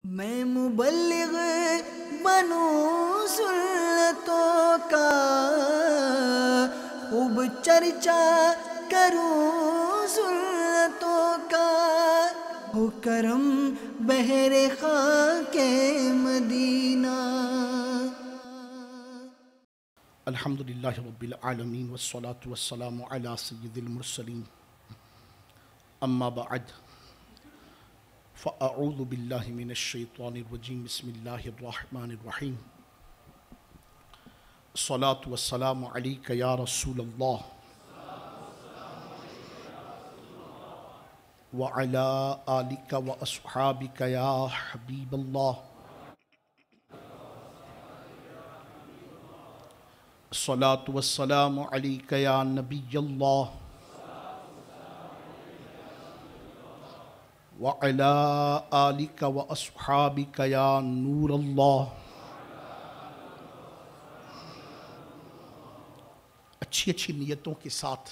میں مبلغ بنوں سنتوں کا، خوب چرچا کروں سنتوں کا، ہو کرم بحر خاک مدینہ۔ الحمدللہ رب العالمین والصلاة والسلام علی سید المرسلین، اما بعد فاعوذ باللہ من الشیطان الرجیم، بسم اللہ الرحمن الرحیم۔ الصلاة والسلام علیک یا رسول اللہ وعلی آلک واصحابک یا حبیب اللہ۔ الصلاة والسلام علیک یا نبی اللہ وعلی آلک واصحابک یا نور اللہ۔ اچھی نیتوں کے ساتھ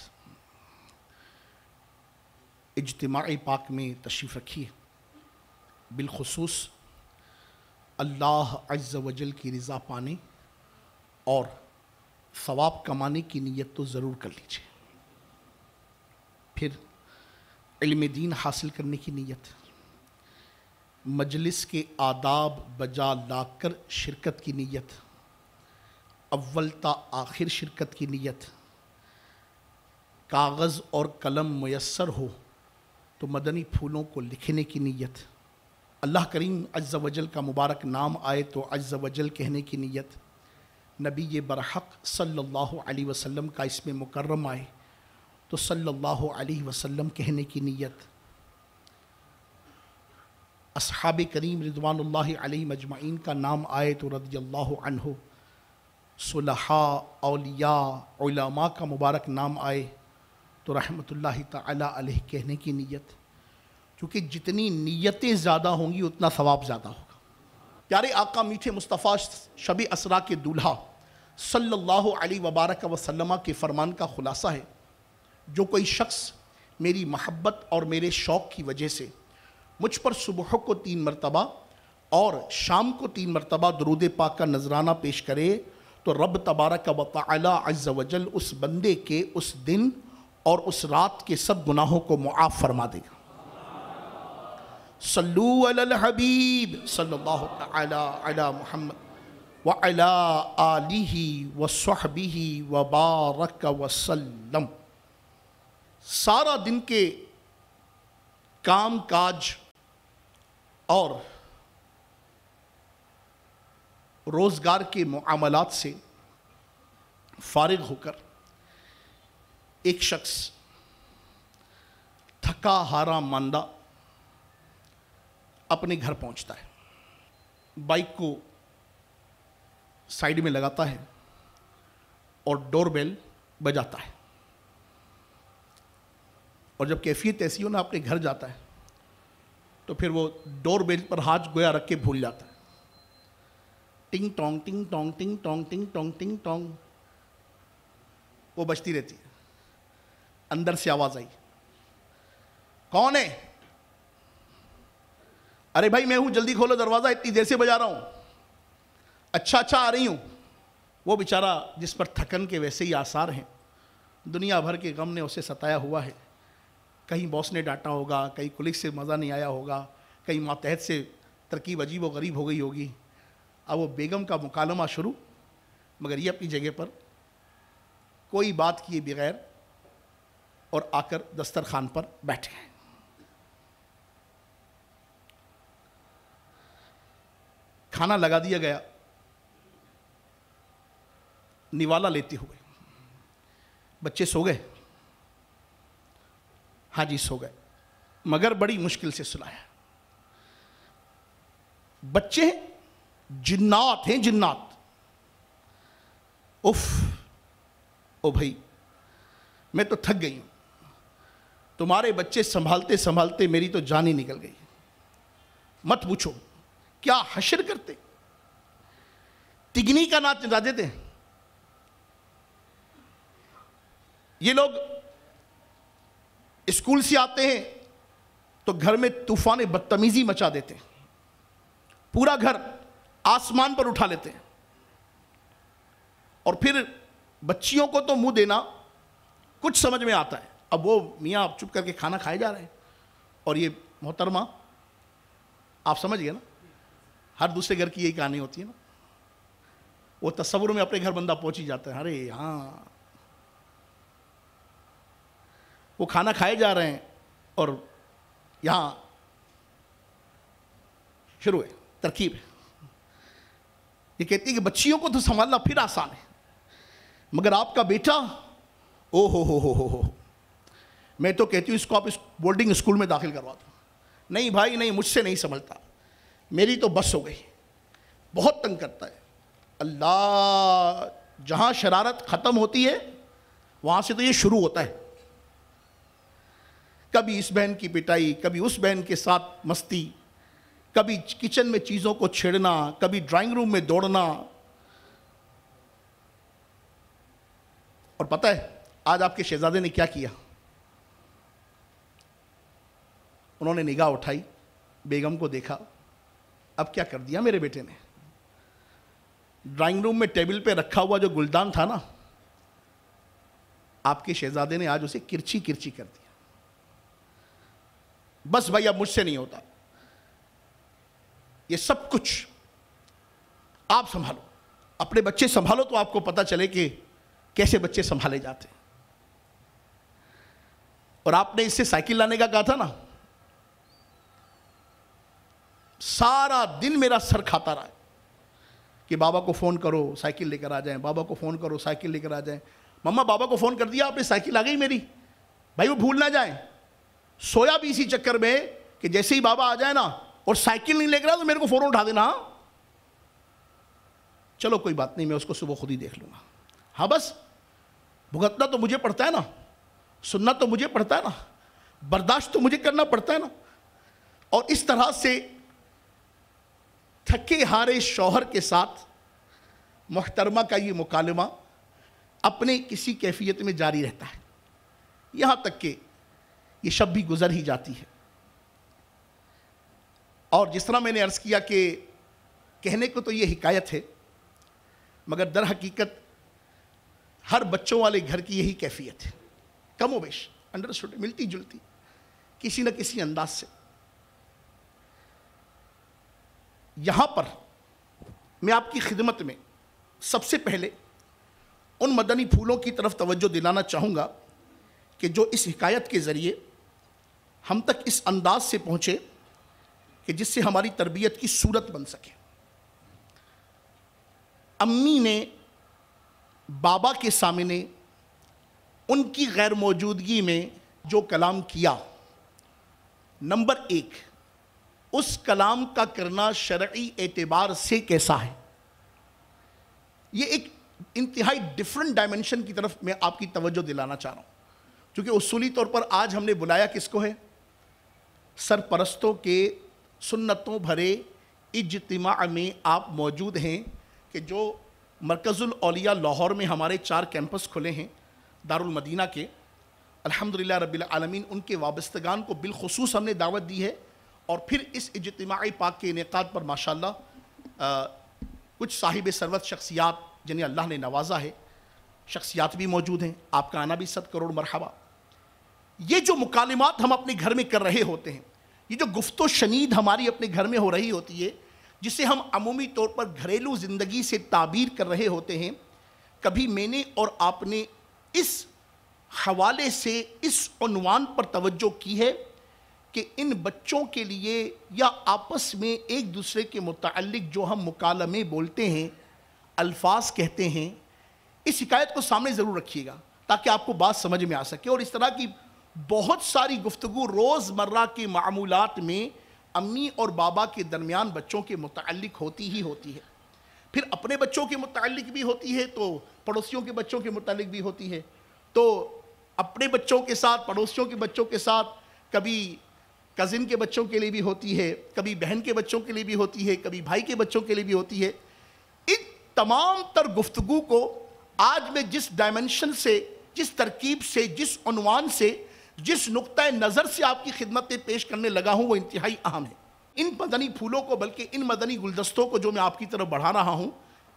اجتماع پاک میں تشریف رکھیے، بالخصوص اللہ عز و جل کی رضا پانے اور ثواب کمانے کی نیت تو ضرور کر لیجیے، پھر علم دین حاصل کرنے کی نیت، مجلس کے آداب بجا لا کر شرکت کی نیت، اول تا آخر شرکت کی نیت، کاغذ اور قلم میسر ہو تو مدنی پھولوں کو لکھنے کی نیت، اللہ کریم عز و جل کا مبارک نام آئے تو عز و جل کہنے کی نیت، نبی برحق صلی اللہ علیہ وسلم کا اسم مکرم آئے تو صلی اللہ علیہ وسلم کہنے کی نیت، اصحاب کریم رضوان اللہ علیہ مجمعین کا نام آئے تو رضی اللہ عنہ، صلحاء اولیاء علماء کا مبارک نام آئے تو رحمت اللہ تعالی علیہ کہنے کی نیت، کیونکہ جتنی نیتیں زیادہ ہوں گی اتنا ثواب زیادہ ہوگا۔ پیارے آقا میٹھے مصطفیٰ شب اسرا کے دولہا صلی اللہ علیہ وبارک وسلم کے فرمان کا خلاصہ ہے، جو کوئی شخص میری محبت اور میرے شوق کی وجہ سے مجھ پر صبح کو 3 مرتبہ اور شام کو 3 مرتبہ درود پاک کا نذرانہ پیش کرے تو رب تبارک و تعالی عز و جل اس بندے کے اس دن اور اس رات کے سب گناہوں کو معاف فرما دے گا۔ صلو علی الحبیب صلی اللہ تعالی علی محمد وعلی آلہ وصحبہ وبارک وسلم۔ سارا دن کے کام کاج اور روزگار کے معاملات سے فارغ ہو کر ایک شخص تھکا ہارا ماندہ اپنے گھر پہنچتا ہے، بائک کو سائیڈ میں لگاتا ہے اور ڈور بیل بجاتا ہے، اور جب کیفیت ایسی ہو نا اپنے گھر جاتا ہے تو پھر وہ ڈور بیل پر ہاتھ گویا رکھ کے بھول جاتا ہے، ٹنگ ٹونگ ٹنگ ٹونگ ٹنگ ٹونگ ٹنگ ٹونگ ٹنگ ٹونگ وہ بجتی رہتی ہے۔ اندر سے آواز آئی، کون ہے؟ ارے بھائی میں ہوں، جلدی کھولو دروازہ، اتنی دیر سے بجا رہا ہوں۔ اچھا آ رہی ہوں۔ وہ بیچارہ جس پر تھکن کے ویسے ہی آثار ہیں، دنیا بھر کے غم نے اسے ستایا ہوا ہے، کہیں باس نے ڈانٹا ہوگا، کہیں کلیگ سے مزہ نہیں آیا ہوگا، کہیں ماتحت سے ترکیب عجیب و غریب ہو گئی ہوگی، اب وہ بیگم کا مکالمہ شروع، مگر یہ اپنی جگہ پر کوئی بات کیے بغیر اور آ کر دسترخوان پر بیٹھ گئے۔ کھانا لگا دیا گیا، نوالا لیتے ہوئے، بچے سو گئے؟ ہاں جی سو گئے، مگر بڑی مشکل سے سلایا۔ بچے جنات ہیں، جنات۔ او بھائی میں تو تھک گئی ہوں، تمہارے بچے سنبھالتے سنبھالتے میری تو جان ہی نکل گئی، مت پوچھو کیا حشر کرتے، تگنی کا ناچ نچا دیتے ہیں یہ لوگ۔ اسکول سے آتے ہیں تو گھر میں طوفان بدتمیزی مچا دیتے ہیں، پورا گھر آسمان پر اٹھا لیتے ہیں، اور پھر بچیوں کو تو منہ دینا کچھ سمجھ میں آتا ہے، اب وہ میاں آپ چپ کر کے کھانا کھائے جا رہے ہیں، اور یہ محترمہ آپ سمجھ گئے نا، ہر دوسرے گھر کی یہی کہانی ہوتی ہے نا، وہ تصور میں اپنے گھر بندہ پہنچ ہی جاتا ہے، ارے ہاں وہ کھانا کھائے جا رہے ہیں اور یہاں شروع ہے ترکیب ہے، یہ کہتی ہے کہ بچیوں کو تو سنبھالنا پھر آسان ہے، مگر آپ کا بیٹا او ہو میں تو کہتی ہوں اس کو آپ اس بورڈنگ اسکول میں داخل کروا دو، نہیں بھائی نہیں، مجھ سے نہیں سنبھلتا، میری تو بس ہو گئی، بہت تنگ کرتا ہے۔ اللہ، جہاں شرارت ختم ہوتی ہے وہاں سے تو یہ شروع ہوتا ہے، کبھی اس بہن کی پٹائی، کبھی اس بہن کے ساتھ مستی، کبھی کچن میں چیزوں کو چھیڑنا، کبھی ڈرائنگ روم میں دوڑنا۔ اور پتہ ہے آج آپ کے شہزادے نے کیا کیا؟ انہوں نے نگاہ اٹھائی، بیگم کو دیکھا، اب کیا کر دیا میرے بیٹے نے؟ ڈرائنگ روم میں ٹیبل پہ رکھا ہوا جو گلدان تھا نا، آپ کے شہزادے نے آج اسے کرچی کرچی کر دیا۔ بس بھائی اب مجھ سے نہیں ہوتا، یہ سب کچھ آپ سنبھالو، اپنے بچے سنبھالو تو آپ کو پتہ چلے کہ کیسے بچے سنبھالے جاتے ہیں۔ اور آپ نے اس سے سائیکل لانے کا کہا تھا نا، سارا دن میرا سر کھاتا رہا کہ بابا کو فون کرو سائیکل لے کر آ جائیں، بابا کو فون کرو سائیکل لے کر آ جائیں۔ مما بابا کو فون کر دیا آپ نے، سائیکل آ گئی میری، بھائی وہ بھول نہ جائیں۔ سویا بھی اسی چکر میں کہ جیسے ہی بابا آ جائے نا اور سائیکل نہیں لے کر آ تو میرے کو فوراً اٹھا دینا، چلو کوئی بات نہیں، میں اس کو صبح خود ہی دیکھ لوں گا۔ ہاں بس بھگتنا تو مجھے پڑتا ہے نا، سننا تو مجھے پڑتا ہے نا، برداشت تو مجھے کرنا پڑتا ہے نا۔ اور اس طرح سے تھکے ہارے شوہر کے ساتھ محترمہ کا یہ مکالمہ اپنے کسی کیفیت میں جاری رہتا ہے، یہاں تک کہ یہ شب بھی گزر ہی جاتی ہے۔ اور جس طرح میں نے عرض کیا کہ کہنے کو تو یہ حکایت ہے، مگر در حقیقت ہر بچوں والے گھر کی یہی کیفیت ہے، کم و بیش انڈرسٹوڈ، ملتی جلتی کسی نہ کسی انداز سے۔ یہاں پر میں آپ کی خدمت میں سب سے پہلے ان مدنی پھولوں کی طرف توجہ دلانا چاہوں گا کہ جو اس حکایت کے ذریعے ہم تک اس انداز سے پہنچے کہ جس سے ہماری تربیت کی صورت بن سکے۔ امی نے بابا کے سامنے ان کی غیر موجودگی میں جو کلام کیا، نمبر 1، اس کلام کا کرنا شرعی اعتبار سے کیسا ہے؟ یہ ایک انتہائی ڈیفرنٹ ڈائمنشن کی طرف میں آپ کی توجہ دلانا چاہ رہا ہوں، کیونکہ اصولی طور پر آج ہم نے بلایا کس کو ہے؟ سرپرستوں کے سنتوں بھرے اجتماع میں آپ موجود ہیں کہ جو مرکز الاولیاء لاہور میں ہمارے 4 کیمپس کھلے ہیں دارالمدینہ کے، الحمدللہ رب العالمین ان کے وابستگان کو بالخصوص ہم نے دعوت دی ہے، اور پھر اس اجتماعی پاک کے انعقاد پر ماشاءاللہ کچھ صاحب ثروت شخصیات جنہیں اللہ نے نوازا ہے، شخصیات بھی موجود ہیں، آپ کا آنا بھی 100 کروڑ مرحبا۔ یہ جو مکالمات ہم اپنے گھر میں کر رہے ہوتے ہیں، یہ جو گفت و شنید ہماری اپنے گھر میں ہو رہی ہوتی ہے، جسے ہم عمومی طور پر گھریلو زندگی سے تعبیر کر رہے ہوتے ہیں، کبھی میں نے اور آپ نے اس حوالے سے اس عنوان پر توجہ کی ہے کہ ان بچوں کے لیے یا آپس میں ایک دوسرے کے متعلق جو ہم مکالمے بولتے ہیں، الفاظ کہتے ہیں، اس حکایت کو سامنے ضرور رکھیے گا تاکہ آپ کو بات سمجھ میں آ سکے۔ اور اس طرح کی بہت ساری گفتگو روز مرہ کے معمولات میں امی اور بابا کے درمیان بچوں کے متعلق ہوتی ہی ہوتی ہے، پھر اپنے بچوں کے متعلق بھی ہوتی ہے تو پڑوسیوں کے بچوں کے متعلق بھی ہوتی ہے، تو اپنے بچوں کے ساتھ پڑوسیوں کے بچوں کے ساتھ، کبھی کزن کے بچوں کے لیے بھی ہوتی ہے، کبھی بہن کے بچوں کے لیے بھی ہوتی ہے، کبھی بھائی کے بچوں کے لیے بھی ہوتی ہے۔ ان تمام تر گفتگو کو آج میں جس ڈائمنشن سے، جس ترکیب سے، جس عنوان سے، جس نقطہ نظر سے آپ کی خدمت میں پیش کرنے لگا ہوں وہ انتہائی اہم ہے۔ ان مدنی پھولوں کو، بلکہ ان مدنی گلدستوں کو جو میں آپ کی طرف بڑھا رہا ہوں،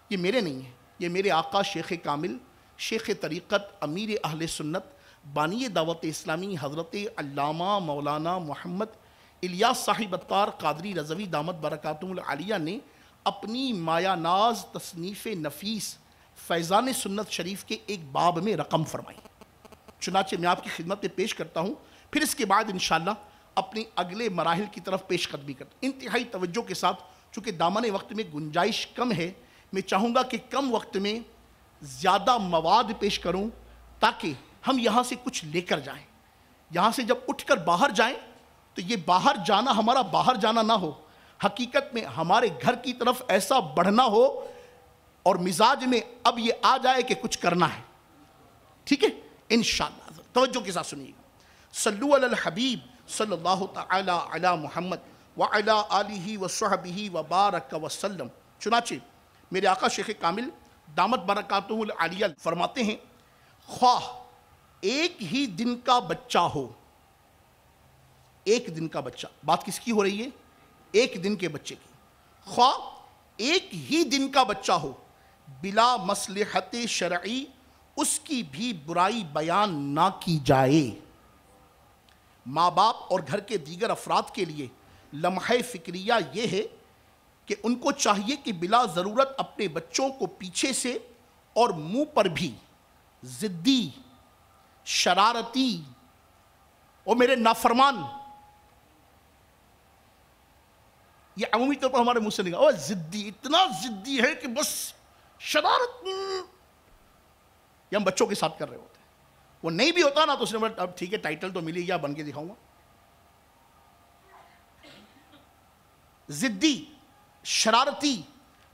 یہ میرے نہیں ہیں، یہ میرے آقا شیخ کامل، شیخ طریقت، امیر اہل سنت، بانی دعوت اسلامی حضرت علامہ مولانا محمد الیاس صاحب اتار قادری رضوی دامت برکاتہم العالیہ نے اپنی مایا ناز تصنیف نفیس فیضان سنت شریف کے ایک باب میں رقم فرمائی. چنانچہ میں آپ کی خدمت میں پیش کرتا ہوں، پھر اس کے بعد انشاءاللہ اپنے اگلے مراحل کی طرف پیش قدمی کرتا ہوں انتہائی توجہ کے ساتھ. چونکہ دامن وقت میں گنجائش کم ہے، میں چاہوں گا کہ کم وقت میں زیادہ مواد پیش کروں تاکہ ہم یہاں سے کچھ لے کر جائیں. یہاں سے جب اٹھ کر باہر جائیں تو یہ باہر جانا ہمارا باہر جانا نہ ہو، حقیقت میں ہمارے گھر کی طرف ایسا بڑھنا ہو اور مزاج میں اب یہ آ جائے کہ کچھ کرنا ہے. ٹھیک ہے انشاءاللہ توجہ کے ساتھ سنیے گا. صلو علی الحبیب صلی اللہ تعالی علی محمد وعلی آلہ وصحبہ وبارک وسلم. چنانچہ میرے آقا شیخ کامل دامت برکاتہ العالیہ فرماتے ہیں، خواہ ایک ہی دن کا بچہ ہو، ایک دن کا بچہ، بات کس کی ہو رہی ہے؟ ایک دن کے بچے کی. خواہ ایک ہی دن کا بچہ ہو، بلا مصلحت شرعی اس کی بھی برائی بیان نہ کی جائے. ماں باپ اور گھر کے دیگر افراد کے لیے لمحہ فکریہ یہ ہے کہ ان کو چاہیے کہ بلا ضرورت اپنے بچوں کو پیچھے سے اور منہ پر بھی ضدی، شرارتی اور میرے نافرمان، یہ عمومی طور پر ہمارے منہ سے نکلا، وہ ضدی، اتنا ضدی ہے کہ بس شرارت، یہ ہم بچوں کے ساتھ کر رہے ہوتے ہیں. وہ نہیں بھی ہوتا نا تو اس نے بولا اب ٹھیک ہے ٹائٹل تو ملی گیا، بن کے دکھاؤں گا. ضدی، شرارتی،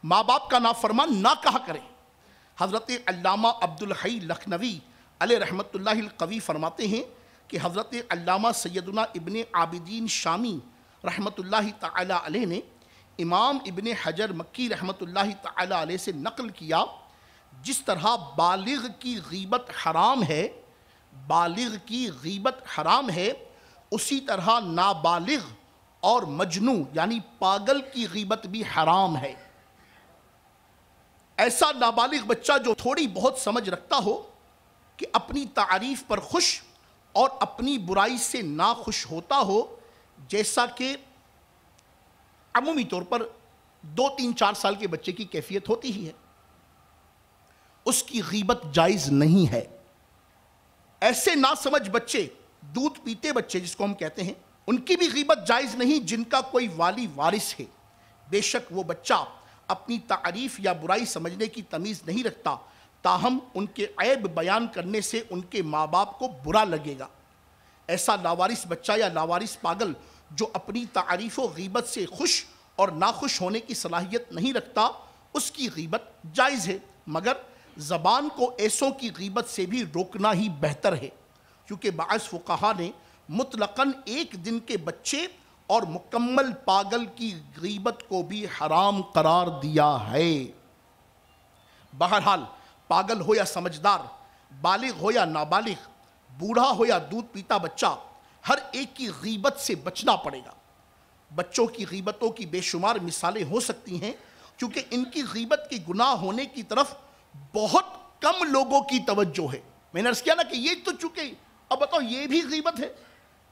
ماں باپ کا نافرمان نہ کہا کریں. حضرت علامہ عبدالحی لکھنوی علیہ رحمت اللہ القوی فرماتے ہیں کہ حضرت علامہ سیدنا ابن عابدین شامی رحمت اللہ تعالی علیہ نے امام ابن حجر مکی رحمت اللہ تعالی علیہ سے نقل کیا، جس طرح بالغ کی غیبت حرام ہے، بالغ کی غیبت حرام ہے، اسی طرح نابالغ اور مجنو یعنی پاگل کی غیبت بھی حرام ہے. ایسا نابالغ بچہ جو تھوڑی بہت سمجھ رکھتا ہو کہ اپنی تعریف پر خوش اور اپنی برائی سے ناخوش ہوتا ہو، جیسا کہ عمومی طور پر 2-3-4 سال کے بچے کی کیفیت ہوتی ہی ہے، اس کی غیبت جائز نہیں ہے. ایسے ناسمجھ بچے، دودھ پیتے بچے جس کو ہم کہتے ہیں، ان کی بھی غیبت جائز نہیں جن کا کوئی والی وارث ہے. بے شک وہ بچہ اپنی تعریف یا برائی سمجھنے کی تمیز نہیں رکھتا، تاہم ان کے عیب بیان کرنے سے ان کے ماں باپ کو برا لگے گا. ایسا لاوارث بچہ یا لاوارث پاگل جو اپنی تعریف و غیبت سے خوش اور ناخوش ہونے کی صلاحیت نہیں رکھتا، اس کی غیبت جائز ہے، مگر زبان کو ایسوں کی غیبت سے بھی روکنا ہی بہتر ہے، کیونکہ بعض فقہا نے مطلقاً ایک دن کے بچے اور مکمل پاگل کی غیبت کو بھی حرام قرار دیا ہے. بہرحال پاگل ہو یا سمجھدار، بالغ ہو یا نابالغ، بوڑھا ہو یا دودھ پیتا بچہ، ہر ایک کی غیبت سے بچنا پڑے گا. بچوں کی غیبتوں کی بے شمار مثالیں ہو سکتی ہیں، کیونکہ ان کی غیبت کے گناہ ہونے کی طرف بہت کم لوگوں کی توجہ ہے. میں نے عرض کیا نا کہ یہ تو چونکہ اب بتاؤ یہ بھی غیبت ہے،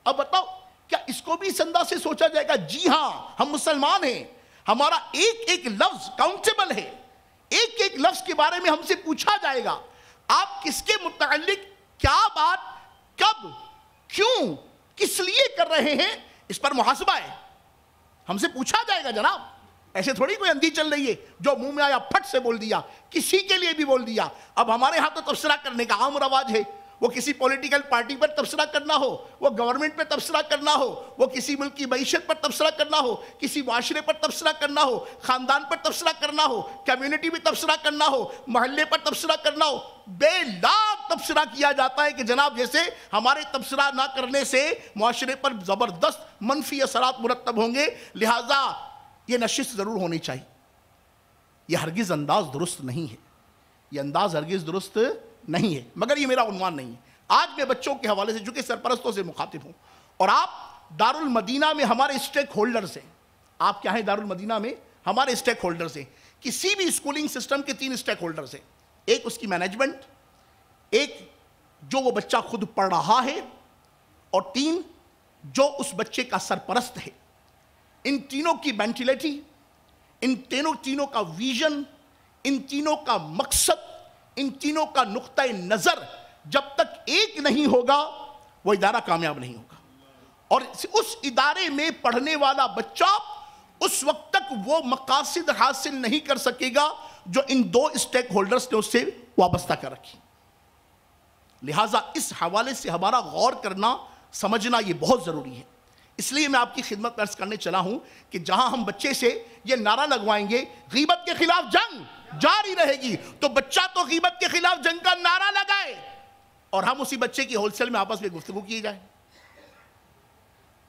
اب بتاؤ کیا اس کو بھی اس انداز سے سوچا جائے گا؟ جی ہاں، ہم مسلمان ہیں، ہمارا ایک ایک لفظ کاؤنٹیبل ہے، ایک ایک لفظ کے بارے میں ہم سے پوچھا جائے گا. آپ کس کے متعلق کیا بات، کب، کیوں، کس لیے کر رہے ہیں، اس پر محاسبہ ہے، ہم سے پوچھا جائے گا جناب. ایسے تھوڑی کوئی اندھی چل رہی ہے جو منہ میں آیا پھٹ سے بول دیا، کسی کے لیے بھی بول دیا. اب ہمارے ہاں تو تبصرہ کرنے کا عام رواج ہے، وہ کسی پولیٹیکل پارٹی پر تبصرہ کرنا ہو، وہ گورنمنٹ پر تبصرہ کرنا ہو، وہ کسی ملک کی معیشت پر تبصرہ کرنا ہو، کسی معاشرے پر تبصرہ کرنا ہو، خاندان پر تبصرہ کرنا ہو، کمیونٹی میں تبصرہ کرنا ہو، محلے پر تبصرہ کرنا ہو، بے لاکھ تبصرہ کیا جاتا ہے کہ جناب جیسے ہمارے تبصرہ نہ کرنے سے معاشرے پر زبردست منفی اثرات مرتب ہوں گے، لہٰذا یہ نشست ضرور ہونی چاہیے. یہ ہرگز انداز درست نہیں ہے، یہ انداز ہرگز درست نہیں ہے، مگر یہ میرا عنوان نہیں ہے. آج میں بچوں کے حوالے سے چونکہ سرپرستوں سے مخاطب ہوں، اور آپ دارالمدینہ میں ہمارے اسٹیک ہولڈرز ہیں، آپ کیا ہیں دارالمدینہ میں ہمارے اسٹیک ہولڈرز ہیں. کسی بھی اسکولنگ سسٹم کے 3 اسٹیک ہولڈرز ہیں. ایک اس کی مینجمنٹ، ایک جو وہ بچہ خود پڑھ رہا ہے، اور 3 جو اس بچے کا سرپرست ہے. ان تینوں کی مینٹلٹی، ان تینوں کا ویژن، ان تینوں کا مقصد، ان تینوں کا نقطہ نظر جب تک ایک نہیں ہوگا وہ ادارہ کامیاب نہیں ہوگا. اور اس ادارے میں پڑھنے والا بچہ اس وقت تک وہ مقاصد حاصل نہیں کر سکے گا جو ان 2 اسٹیک ہولڈرز نے اس سے وابستہ کر رکھی. لہٰذا اس حوالے سے ہمارا غور کرنا، سمجھنا یہ بہت ضروری ہے. اس لیے میں آپ کی خدمت میں عرض کرنے چلا ہوں کہ جہاں ہم بچے سے یہ نعرہ لگوائیں گے غیبت کے خلاف جنگ جاری رہے گی، تو بچہ تو غیبت کے خلاف جنگ کا نعرہ لگائے اور ہم اسی بچے کی ہول سیل میں آپس میں گفتگو کیے جائیں.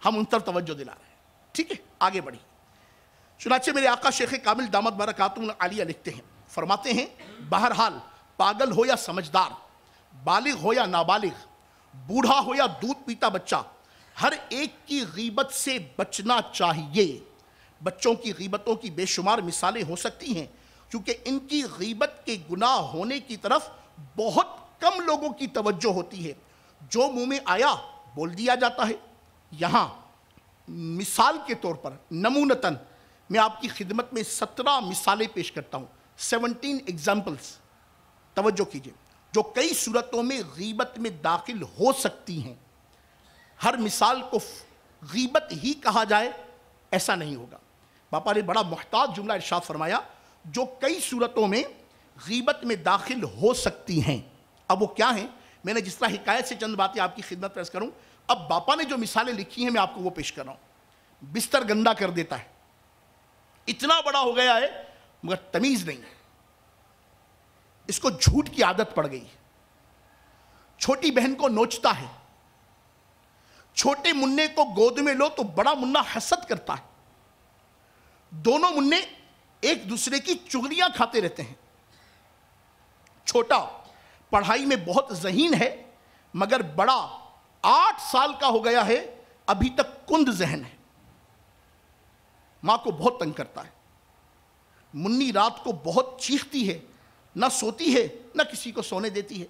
ہم ان طرف توجہ دلا رہے ہیں. ٹھیک ہے، آگے بڑھی. چنانچہ میرے آقا شیخ کامل دامت برکاتہ عالیہ لکھتے ہیں، فرماتے ہیں بہرحال پاگل ہو یا سمجھدار، بالغ ہو یا نابالغ، بوڑھا ہو یا دودھ پیتا بچہ، ہر ایک کی غیبت سے بچنا چاہیے. بچوں کی غیبتوں کی بے شمار مثالیں ہو سکتی ہیں کیونکہ ان کی غیبت کے گناہ ہونے کی طرف بہت کم لوگوں کی توجہ ہوتی ہے. جو منہ میں آیا بول دیا جاتا ہے. یہاں مثال کے طور پر نمونتاً میں آپ کی خدمت میں 17 مثالیں پیش کرتا ہوں. 17 ایگزامپلز توجہ کیجئے جو کئی صورتوں میں غیبت میں داخل ہو سکتی ہیں. ہر مثال کو غیبت ہی کہا جائے ایسا نہیں ہوگا. باپا نے بڑا محتاط جملہ ارشاد فرمایا جو کئی صورتوں میں غیبت میں داخل ہو سکتی ہیں. اب وہ کیا ہیں؟ میں نے جس طرح حکایت سے چند باتیں آپ کی خدمت پیش کروں. اب باپا نے جو مثالیں لکھی ہیں میں آپ کو وہ پیش کر رہا ہوں. بستر گندا کر دیتا ہے، اتنا بڑا ہو گیا ہے مگر تمیز نہیں ہے، اس کو جھوٹ کی عادت پڑ گئی. چھوٹی بہن کو نوچتا ہے، چھوٹے مننے کو گود میں لو تو بڑا منا حسد کرتا ہے. دونوں مننے ایک دوسرے کی چغلیاں کھاتے رہتے ہیں. چھوٹا پڑھائی میں بہت ذہین ہے مگر بڑا 8 سال کا ہو گیا ہے ابھی تک کند ذہن ہے، ماں کو بہت تنگ کرتا ہے. منی رات کو بہت چیختی ہے، نہ سوتی ہے نہ کسی کو سونے دیتی ہے.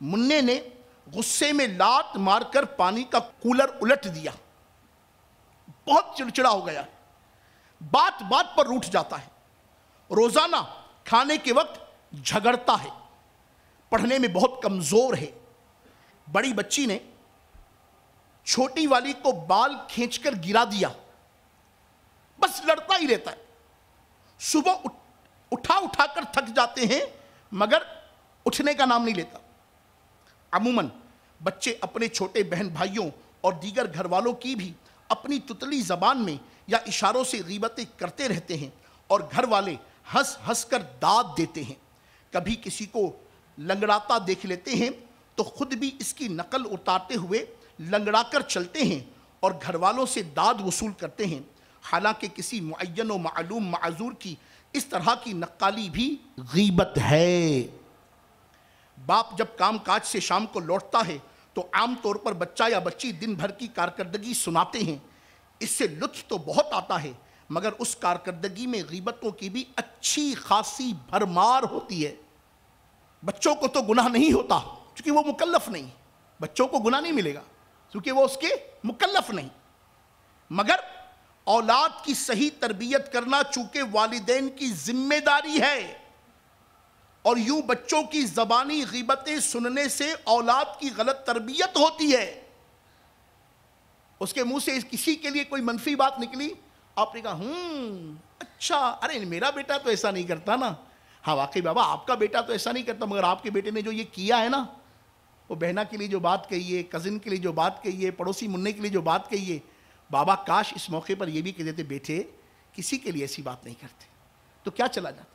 مننے نے غصے میں لات مار کر پانی کا کولر الٹ دیا، بہت چڑچڑا ہو گیا، بات بات پر روٹھ جاتا ہے. روزانہ کھانے کے وقت جھگڑتا ہے، پڑھنے میں بہت کمزور ہے. بڑی بچی نے چھوٹی والی کو بال کھینچ کر گرا دیا، بس لڑتا ہی رہتا ہے. صبح اٹھا کر تھک جاتے ہیں مگر اٹھنے کا نام نہیں لیتا. عموماً بچے اپنے چھوٹے بہن بھائیوں اور دیگر گھر والوں کی بھی اپنی تتلی زبان میں یا اشاروں سے غیبتیں کرتے رہتے ہیں اور گھر والے ہنس ہنس کر داد دیتے ہیں. کبھی کسی کو لنگڑاتا دیکھ لیتے ہیں تو خود بھی اس کی نقل اتارتے ہوئے لنگڑا کر چلتے ہیں اور گھر والوں سے داد وصول کرتے ہیں. حالانکہ کسی معین و معلوم معذور کی اس طرح کی نقالی بھی غیبت ہے. باپ جب کام کاج سے شام کو لوٹتا ہے تو عام طور پر بچہ یا بچی دن بھر کی کارکردگی سناتے ہیں. اس سے لطف تو بہت آتا ہے مگر اس کارکردگی میں غیبتوں کی بھی اچھی خاصی بھرمار ہوتی ہے. بچوں کو تو گناہ نہیں ہوتا کیونکہ وہ مکلف نہیں، بچوں کو گناہ نہیں ملے گا کیونکہ وہ اس کے مکلف نہیں، مگر اولاد کی صحیح تربیت کرنا چونکہ والدین کی ذمہ داری ہے. اور یوں بچوں کی زبانی غیبتیں سننے سے اولاد کی غلط تربیت ہوتی ہے. اس کے منہ سے کسی کے لیے کوئی منفی بات نکلی، آپ نے کہا اچھا، ارے میرا بیٹا تو ایسا نہیں کرتا نا. ہاں واقعی بابا آپ کا بیٹا تو ایسا نہیں کرتا، مگر آپ کے بیٹے نے جو یہ کیا ہے نا، وہ بہنا کے لیے جو بات کہی ہے، کزن کے لیے جو بات کہی ہے، پڑوسی مننے کے لیے جو بات کہی ہے، بابا کاش اس موقع پر یہ بھی کہہ دیتے بیٹے کسی کے لیے ایسی بات نہیں کرتے، تو کیا چلا جاتا.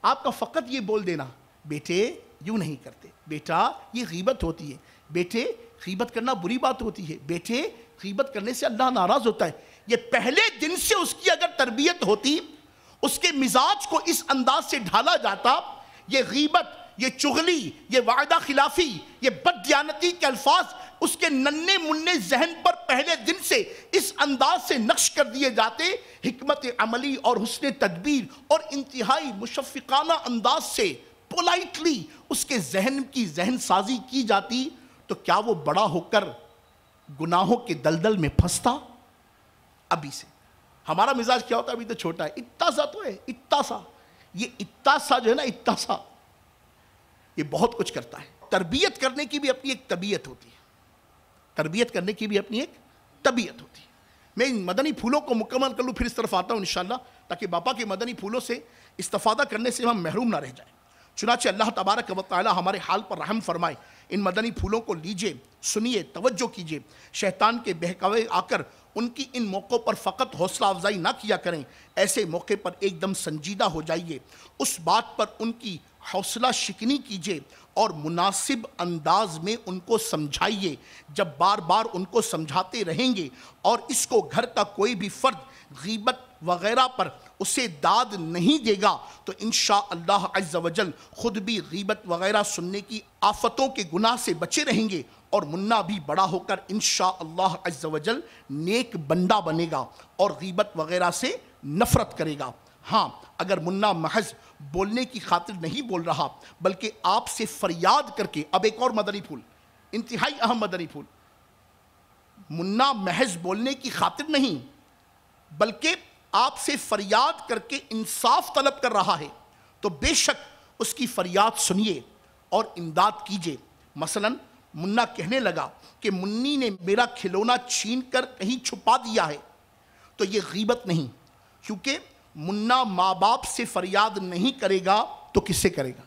آپ کا فقط یہ بول دینا بیٹے یوں نہیں کرتے، بیٹا یہ غیبت ہوتی ہے، بیٹے غیبت کرنا بری بات ہوتی ہے، بیٹے غیبت کرنے سے اللہ ناراض ہوتا ہے. یہ پہلے دن سے اس کی اگر تربیت ہوتی، اس کے مزاج کو اس انداز سے ڈھالا جاتا، یہ غیبت، یہ چغلی، یہ وعدہ خلافی، یہ بددیانتی کے الفاظ اس کے ننھے منھے ذہن پر پہلے دن سے اس انداز سے نقش کر دیے جاتے، حکمت عملی اور حسن تدبیر اور انتہائی مشفقانہ انداز سے پولائٹلی اس کے ذہن کی ذہن سازی کی جاتی، تو کیا وہ بڑا ہو کر گناہوں کے دلدل میں پھنستا؟ ابھی سے ہمارا مزاج کیا ہوتا ہے؟ ابھی تو چھوٹا ہے، اتنا سا تو ہے، اتنا سا، یہ اتنا سا جو ہے نا، اتنا سا، یہ بہت کچھ کرتا ہے۔ تربیت کرنے کی بھی اپنی ایک طبیعت ہوتی ہے، تربیت کرنے کی بھی اپنی ایک طبیعت ہوتی ہے۔ میں ان مدنی پھولوں کو مکمل کر لوں، پھر اس طرف آتا ہوں انشاءاللہ، تاکہ باپا کے مدنی پھولوں سے استفادہ کرنے سے ہم محروم نہ رہ جائیں۔ چنانچہ اللہ تبارک و تعالی ہمارے حال پر رحم فرمائے۔ ان مدنی پھولوں کو لیجئے، سنیے، توجہ کیجئے۔ شیطان کے بہکاوے آ کر ان کی ان موقعوں پر فقط حوصلہ افزائی نہ کیا کریں، ایسے موقع پر ایک دم سنجیدہ ہو جائیے، اس بات پر ان کی حوصلہ شکنی کیجئے اور مناسب انداز میں ان کو سمجھائیے۔ جب بار بار ان کو سمجھاتے رہیں گے اور اس کو گھر کا کوئی بھی فرد غیبت وغیرہ پر اسے داد نہیں دے گا تو انشاءاللہ عز و جل خود بھی غیبت وغیرہ سننے کی آفتوں کے گناہ سے بچے رہیں گے، اور منا بھی بڑا ہو کر انشاءاللہ عز و جل نیک بندہ بنے گا اور غیبت وغیرہ سے نفرت کرے گا۔ ہاں، اگر منا محض بولنے کی خاطر نہیں بول رہا بلکہ آپ سے فریاد کر کے، اب ایک اور مدنی پھول، انتہائی اہم مدنی پھول، منا محض بولنے کی خاطر نہیں بلکہ آپ سے فریاد کر کے انصاف طلب کر رہا ہے، تو بے شک اس کی فریاد سنیے اور امداد کیجئے۔ مثلا منا کہنے لگا کہ منی نے میرا کھلونا چھین کر کہیں چھپا دیا ہے، تو یہ غیبت نہیں، کیونکہ منا ماں باپ سے فریاد نہیں کرے گا تو کس سے کرے گا؟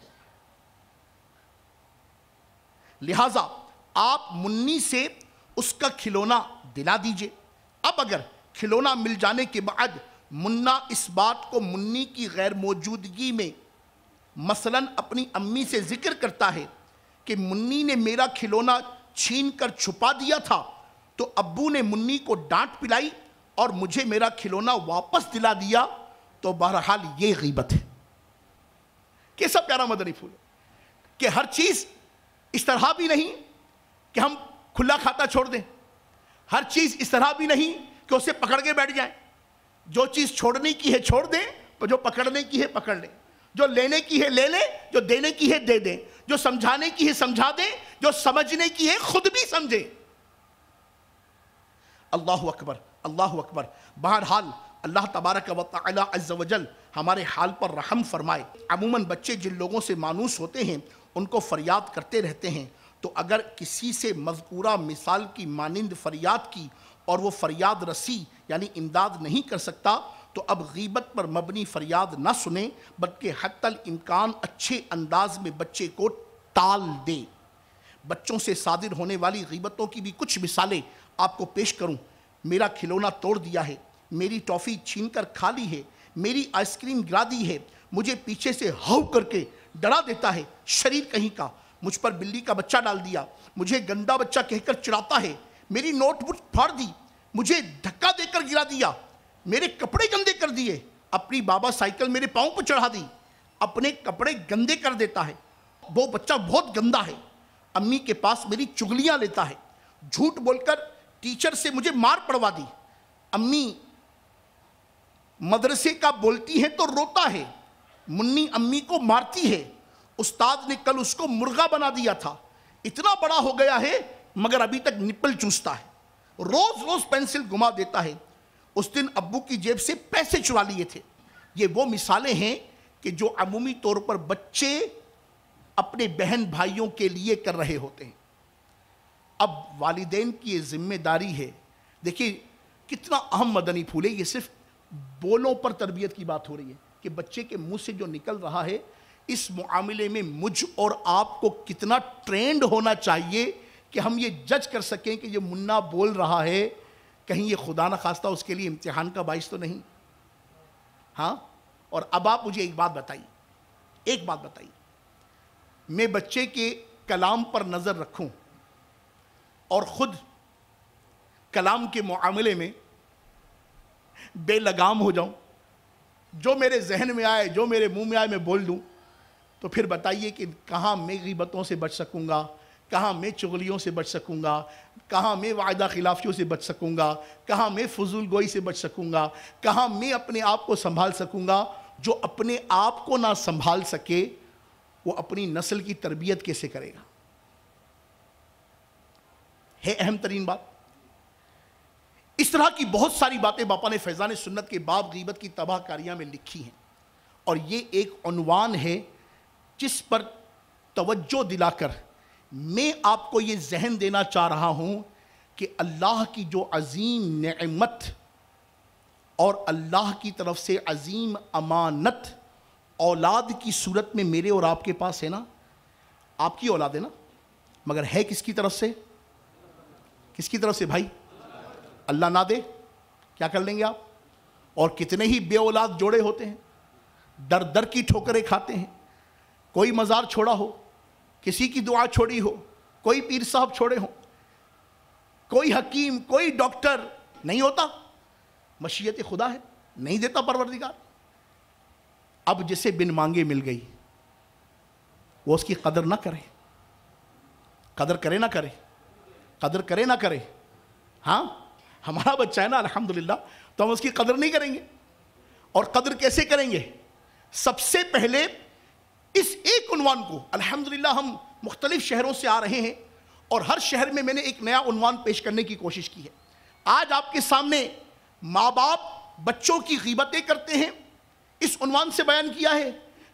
لہٰذا آپ منی سے اس کا کھلونا دلا دیجئے۔ اب اگر کھلونا مل جانے کے بعد منا اس بات کو منی کی غیر موجودگی میں مثلاً اپنی امی سے ذکر کرتا ہے کہ منی نے میرا کھلونا چھین کر چھپا دیا تھا، تو ابو نے منی کو ڈانٹ پلائی اور مجھے میرا کھلونا واپس دلا دیا، تو بہرحال یہ غیبت ہے۔ کیسا پیارا مدنی پھول ہے کہ ہر چیز اس طرح بھی نہیں کہ ہم کھلا کھاتا چھوڑ دیں، ہر چیز اس طرح بھی نہیں کہ اسے پکڑ کے بیٹھ جائیں۔ جو چیز چھوڑنے کی ہے چھوڑ دیں، جو پکڑنے کی ہے پکڑ لیں، جو لینے کی ہے لے لیں، جو دینے کی ہے دے دیں، جو سمجھانے کی ہے سمجھا دیں، جو سمجھنے کی ہے خود بھی سمجھیں۔ اللہ اکبر، اللہ اکبر۔ بہرحال اللہ تبارک و تعالی عز و جل ہمارے حال پر رحم فرمائے۔ عموماً بچے جن لوگوں سے مانوس ہوتے ہیں ان کو فریاد کرتے رہتے ہیں، تو اگر کسی سے مذکورہ مثال کی مانند فریاد کی اور وہ فریاد رسی یعنی امداد نہیں کر سکتا، تو اب غیبت پر مبنی فریاد نہ سنیں بلکہ حتی الامکان اچھے انداز میں بچے کو ٹال دے۔ بچوں سے صادر ہونے والی غیبتوں کی بھی کچھ مثالیں آپ کو پیش کروں۔ میرا کھلونا توڑ دیا ہے، میری ٹافی چھین کر کھا لی ہے، میری آئس کریم گرا دی ہے، مجھے پیچھے سے ہاؤ کر کے ڈرا دیتا ہے، شریر کہیں کا، مجھ پر بلی کا بچہ ڈال دیا، مجھے گندا بچہ کہہ کر چڑھاتا ہے، میری نوٹ بک پھاڑ دی، مجھے دھکا دے کر گرا دیا، میرے کپڑے گندے کر دیے، اپنی بابا سائیکل میرے پاؤں پر چڑھا دی، اپنے کپڑے گندے کر دیتا ہے، وہ بچہ بہت گندا ہے، امی کے پاس میری چغلیاں لیتا ہے، جھوٹ بول کر ٹیچر سے مجھے مار پڑوا دی، امی مدرسے کا بولتی ہے تو روتا ہے، منی امی کو مارتی ہے، استاد نے کل اس کو مرغا بنا دیا تھا، اتنا بڑا ہو گیا ہے مگر ابھی تک نپل چوستا ہے، روز روز پینسل گما دیتا ہے، اس دن ابو کی جیب سے پیسے چرا لیے تھے۔ یہ وہ مثالیں ہیں کہ جو عمومی طور پر بچے اپنے بہن بھائیوں کے لیے کر رہے ہوتے ہیں۔ اب والدین کی یہ ذمہ داری ہے، دیکھیے کتنا اہم مدنی پھول ہے، یہ صرف بولوں پر تربیت کی بات ہو رہی ہے کہ بچے کے منہ سے جو نکل رہا ہے اس معاملے میں مجھ اور آپ کو کتنا ٹرینڈ ہونا چاہیے کہ ہم یہ جج کر سکیں کہ یہ منا بول رہا ہے کہیں یہ خدا نخواستہ اس کے لیے امتحان کا باعث تو نہیں۔ ہاں، اور اب آپ مجھے ایک بات بتائیے، میں بچے کے کلام پر نظر رکھوں اور خود کلام کے معاملے میں بے لگام ہو جاؤں، جو میرے ذہن میں آئے، جو میرے منہ میں آئے میں بول دوں، تو پھر بتائیے کہ کہاں میں غیبتوں سے بچ سکوں گا، کہاں میں چغلیوں سے بچ سکوں گا، کہاں میں وعدہ خلافیوں سے بچ سکوں گا، کہاں میں فضول گوئی سے بچ سکوں گا، کہاں میں اپنے آپ کو سنبھال سکوں گا۔ جو اپنے آپ کو نہ سنبھال سکے وہ اپنی نسل کی تربیت کیسے کرے گا؟ ہے اہم ترین بات۔ اس طرح کی بہت ساری باتیں باپا نے فیضان سنت کے باب غیبت کی تباہ کاریاں میں لکھی ہیں، اور یہ ایک عنوان ہے جس پر توجہ دلا کر میں آپ کو یہ ذہن دینا چاہ رہا ہوں کہ اللہ کی جو عظیم نعمت اور اللہ کی طرف سے عظیم امانت اولاد کی صورت میں میرے اور آپ کے پاس ہے نا، آپ کی اولاد ہے نا، مگر ہے کس کی طرف سے؟ کس کی طرف سے بھائی؟ اللہ نہ دے کیا کر لیں گے آپ؟ اور کتنے ہی بے اولاد جوڑے ہوتے ہیں، در در کی ٹھوکریں کھاتے ہیں، کوئی مزار چھوڑا ہو، کسی کی دعا چھوڑی ہو، کوئی پیر صاحب چھوڑے ہوں، کوئی حکیم، کوئی ڈاکٹر، نہیں ہوتا، مشیت خدا ہے، نہیں دیتا پروردگار۔ اب جسے بن مانگے مل گئی وہ اس کی قدر نہ کرے، قدر کرے نہ کرے، قدر کرے نہ کرے۔ ہاں ہمارا بچہ ہے نا الحمدللہ، تو ہم اس کی قدر نہیں کریں گے۔ اور قدر کیسے کریں گے؟ سب سے پہلے اس ایک عنوان کو، الحمدللہ ہم مختلف شہروں سے آ رہے ہیں اور ہر شہر میں نے ایک نیا عنوان پیش کرنے کی کوشش کی ہے۔ آج آپ کے سامنے ماں باپ بچوں کی غیبتیں کرتے ہیں، اس عنوان سے بیان کیا ہے،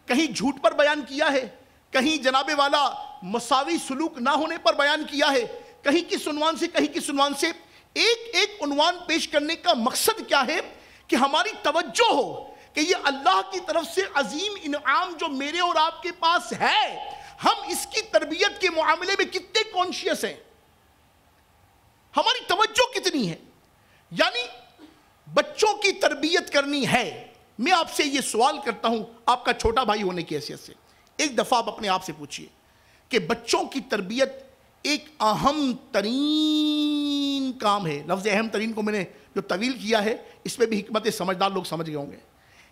کہیں جھوٹ پر بیان کیا ہے، کہیں جناب والا مساوی سلوک نہ ہونے پر بیان کیا ہے، کہیں کس عنوان سے کہیں کس عنوان سے۔ ایک ایک عنوان پیش کرنے کا مقصد کیا ہے کہ ہماری توجہ ہو کہ یہ اللہ کی طرف سے عظیم انعام جو میرے اور آپ کے پاس ہے، ہم اس کی تربیت کے معاملے میں کتنے کانشیس ہیں، ہماری توجہ کتنی ہے۔ یعنی بچوں کی تربیت کرنی ہے۔ میں آپ سے یہ سوال کرتا ہوں آپ کا چھوٹا بھائی ہونے کی حیثیت سے، ایک دفعہ آپ اپنے آپ سے پوچھئے کہ بچوں کی تربیت ایک اہم ترین کام ہے۔ لفظ اہم ترین کو میں نے جو طویل کیا ہے اس میں بھی حکمت سمجھدار لوگ سمجھ گئے ہوں گے۔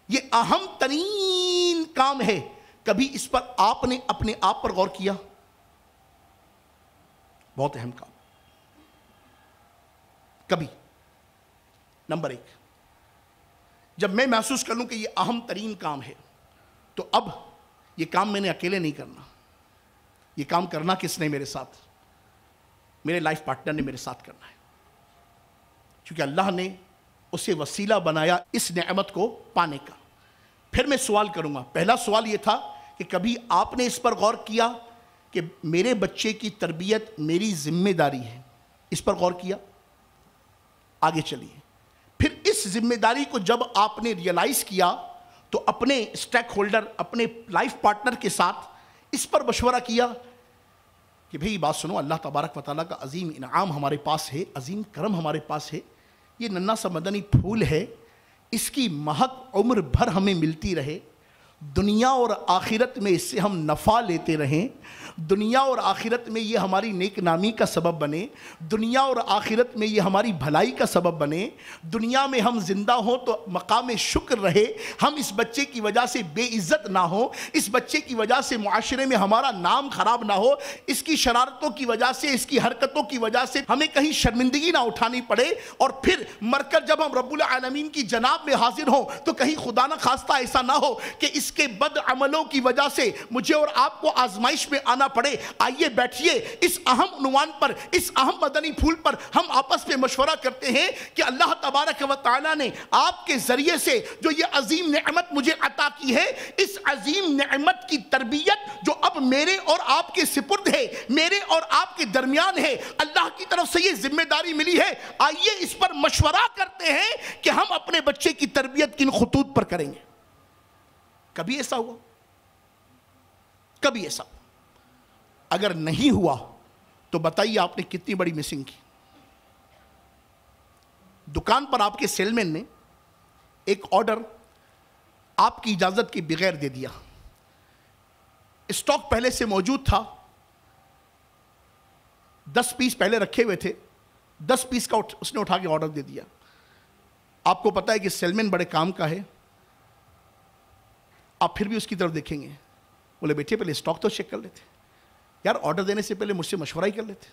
یہ اہم ترین کام ہے، کبھی اس پر آپ نے اپنے آپ پر غور کیا؟ بہت اہم کام، کبھی؟ نمبر ایک، جب میں محسوس کر لوں کہ یہ اہم ترین کام ہے تو اب یہ کام میں نے اکیلے نہیں کرنا، یہ کام کرنا کس نے؟ میرے ساتھ، میرے لائف پارٹنر نے میرے ساتھ کرنا ہے، کیونکہ اللہ نے اسے وسیلہ بنایا اس نعمت کو پانے کا۔ پھر میں سوال کروں گا، پہلا سوال یہ تھا کہ کبھی آپ نے اس پر غور کیا کہ میرے بچے کی تربیت میری ذمہ داری ہے؟ اس پر غور کیا؟ آگے چلیے، پھر اس ذمہ داری کو جب آپ نے ریئلائز کیا تو اپنے اسٹیک ہولڈر، اپنے لائف پارٹنر کے ساتھ اس پر مشورہ کیا کہ بھئی بات سنو، اللہ تبارک و تعالیٰ کا عظیم انعام ہمارے پاس ہے، عظیم کرم ہمارے پاس ہے، یہ ننھا سا مدنی پھول ہے، اس کی مہک عمر بھر ہمیں ملتی رہے، دنیا اور آخرت میں اس سے ہم نفع لیتے رہیں، دنیا اور آخرت میں یہ ہماری نیک نامی کا سبب بنے، دنیا اور آخرت میں یہ ہماری بھلائی کا سبب بنے، دنیا میں ہم زندہ ہوں تو مقام شکر رہے، ہم اس بچے کی وجہ سے بے عزت نہ ہو، اس بچے کی وجہ سے معاشرے میں ہمارا نام خراب نہ ہو، اس کی شرارتوں کی وجہ سے، اس کی حرکتوں کی وجہ سے ہمیں کہیں شرمندگی نہ اٹھانی پڑے، اور پھر مر کر جب ہم رب العالمین کی جناب میں حاضر ہوں تو کہیں خدا نہ خواستہ ایسا نہ ہو کہ اس کے بد عملوں کی وجہ سے مجھے اور آپ کو آزمائش میں آنا پڑے۔ آئیے بیٹھیے، اس اہم عنوان پر، اس اہم مدنی پھول پر ہم آپس میں مشورہ کرتے ہیں کہ اللہ تبارک و تعالیٰ نے آپ کے ذریعے سے جو یہ عظیم نعمت مجھے عطا کی ہے، اس عظیم نعمت کی تربیت جو اب میرے اور آپ کے سپرد ہے، میرے اور آپ کے درمیان ہے، اللہ کی طرف سے یہ ذمہ داری ملی ہے، آئیے اس پر مشورہ کرتے ہیں کہ ہم اپنے بچے کی تربیت کن خطوط پر کریں گے۔ کبھی ایسا ہوا؟ کبھی ایسا؟ اگر نہیں ہوا تو بتائیے آپ نے کتنی بڑی مسنگ کی۔ دکان پر آپ کے سیل مین نے ایک آرڈر آپ کی اجازت کے بغیر دے دیا، اسٹاک پہلے سے موجود تھا، 10 پیس پہلے رکھے ہوئے تھے، 10 پیس کا اس نے اٹھا کے آرڈر دے دیا۔ آپ کو پتا ہے کہ سیل مین بڑے کام کا ہے، آپ پھر بھی اس کی طرف دیکھیں گے، بولے بیٹھے پہلے اسٹاک تو چیک کر لیتے، یار آرڈر دینے سے پہلے مجھ سے مشورہ ہی کر لیتے.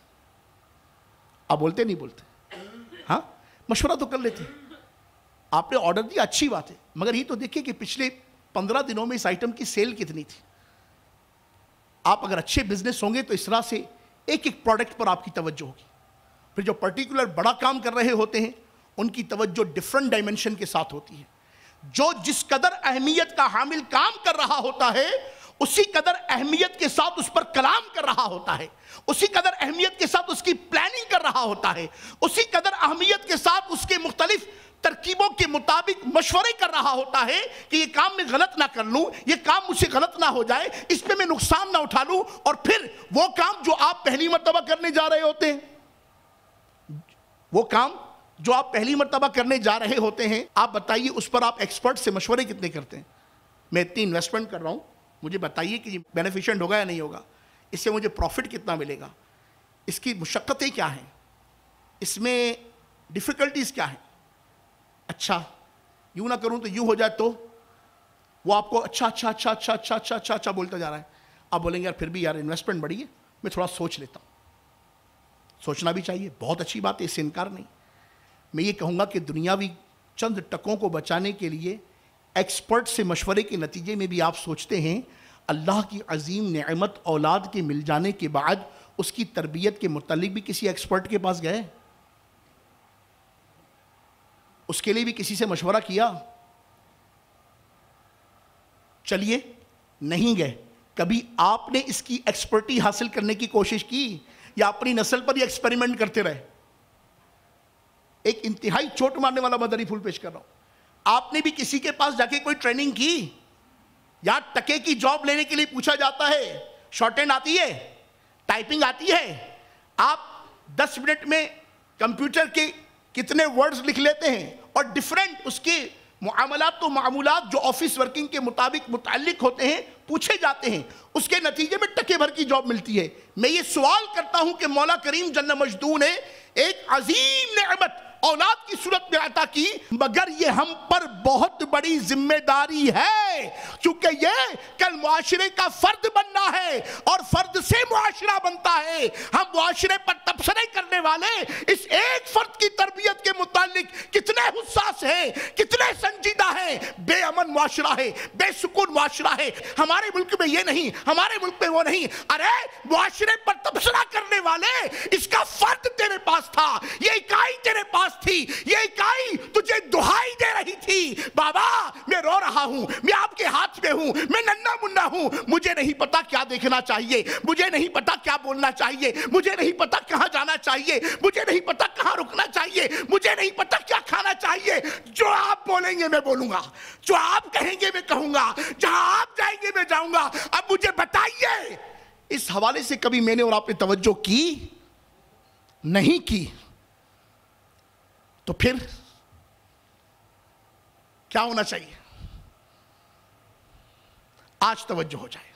آپ بولتے نہیں بولتے؟ ہاں مشورہ تو کر لیتے. آپ نے آرڈر دیا اچھی بات ہے, مگر یہ تو دیکھیں کہ پچھلے 15 دنوں میں اس آئٹم کی سیل کتنی تھی. آپ اگر اچھے بزنس ہوں گے تو اس طرح سے ایک ایک پروڈکٹ پر آپ کی توجہ ہوگی. پھر جو پرٹیکولر بڑا کام کر رہے ہوتے ہیں ان کی توجہ ڈیفرنٹ ڈائمنشن کے ساتھ ہوتی ہے. جو جس قدر اہمیت کا حامل کام کر رہا ہوتا ہے اسی قدر اہمیت کے ساتھ اس پر کلام کر رہا ہوتا ہے, اسی قدر اہمیت کے ساتھ اس کی پلاننگ کر رہا ہوتا ہے, اسی قدر اہمیت کے ساتھ اس کے مختلف ترکیبوں کے مطابق مشورے کر رہا ہوتا ہے کہ یہ کام میں غلط نہ کر لوں, یہ کام مجھ سے غلط نہ ہو جائے, اس پہ میں نقصان نہ اٹھا لوں. اور پھر وہ کام جو آپ پہلی مرتبہ کرنے جا رہے ہوتے ہیں, وہ کام جو آپ پہلی مرتبہ کرنے جا رہے ہوتے ہیں, آپ بتائیے اس پر آپ ایکسپرٹ سے مشورے کتنے کرتے ہیں؟ میں اتنی انویسٹمنٹ کر رہا ہوں, مجھے بتائیے کہ یہ بینیفیشنٹ ہوگا یا نہیں ہوگا, اس سے مجھے پروفٹ کتنا ملے گا, اس کی مشقتیں کیا ہیں, اس میں ڈیفیکلٹیز کیا ہیں. اچھا یوں نہ کروں تو یوں ہو جائے, تو وہ آپ کو اچھا اچھا اچھا اچھا اچھا اچھا اچھا اچھا بولتا جا رہا ہے. آپ بولیں گے یار پھر بھی یار انویسٹمنٹ بڑی ہے, میں تھوڑا سوچ لیتا ہوں. سوچنا بھی چاہیے, بہت اچھی بات ہے, اس سے انکار نہیں. میں یہ کہوں گا کہ دنیاوی چند ٹکوں کو بچانے کے لیے ایکسپرٹ سے مشورے کے نتیجے میں بھی آپ سوچتے ہیں اللہ کی عظیم نعمت اولاد کے مل جانے کے بعد اس کی تربیت کے متعلق بھی کسی ایکسپرٹ کے پاس گئے, اس کے لیے بھی کسی سے مشورہ کیا؟ چلیے نہیں گئے, کبھی آپ نے اس کی ایکسپرٹی حاصل کرنے کی کوشش کی یا اپنی نسل پر ہی ایکسپیریمنٹ کرتے رہے؟ ایک انتہائی چوٹ مارنے والا مدری پھول پیش کر رہا ہوں. آپ نے بھی کسی کے پاس جا کے کوئی ٹریننگ کی؟ یا ٹکے کی جاب لینے کے لیے پوچھا جاتا ہے شارٹ ہینڈ آتی ہے, ٹائپنگ آتی ہے, آپ 10 منٹ میں کمپیوٹر کے کتنے ورڈز لکھ لیتے ہیں, اور ڈیفرنٹ اس کے معاملات و معمولات جو آفس ورکنگ کے مطابق متعلق ہوتے ہیں پوچھے جاتے ہیں, اس کے نتیجے میں ٹکے بھر کی جاب ملتی ہے. میں یہ سوال کرتا ہوں کہ مولا کریم جل مجدو نے ایک عظیم نعمت اولاد کی صورت میں عطا کی, مگر یہ ہم پر بہت بڑی ذمہ داری ہے, کیونکہ یہ کل معاشرے کا فرد بننا ہے اور فرد سے معاشرہ بنتا ہے. ہم معاشرے پر تبصرے کرنے والے اس ایک فرد کی تربیت کے متعلق کتنے حساس ہیں, کتنے سنجیدہ ہیں. بے امن معاشرہ ہے, بے سکون معاشرہ ہے. ہمارے ملک میں یہ نہیں, ہمارے ملک میں وہ نہیں. ارے معاشرے پر تبصرہ کرنے والے اس کا فرد تیرے پاس تھا, یہ اکائی تیرے پاس تھی, یہ اکائی تجھے دہائی دے رہی تھی, بابا میں رو رہا ہوں, میں آپ کے ہاتھ میں ہوں, میں ننھا منھا ہوں, مجھے نہیں پتا کیا دیکھنا چاہیے, مجھے نہیں پتا کیا بولنا چاہیے, مجھے نہیں پتا کہاں جانا چاہیے, مجھے نہیں پتا کہاں رکنا چاہیے, مجھے نہیں پتا کیا کھانا چاہیے. جو آپ بولیں گے میں بولوں گا, جو آپ کہیں گے میں کہوں گا, جہاں آپ جائیں گے میں جاؤں گا. اب مجھے بتائیے اس حوالے سے کبھی میں نے اور آپ نے توجہ کی نہیں کی, تو پھر کیا ہونا چاہیے؟ آج توجہ ہو جائے,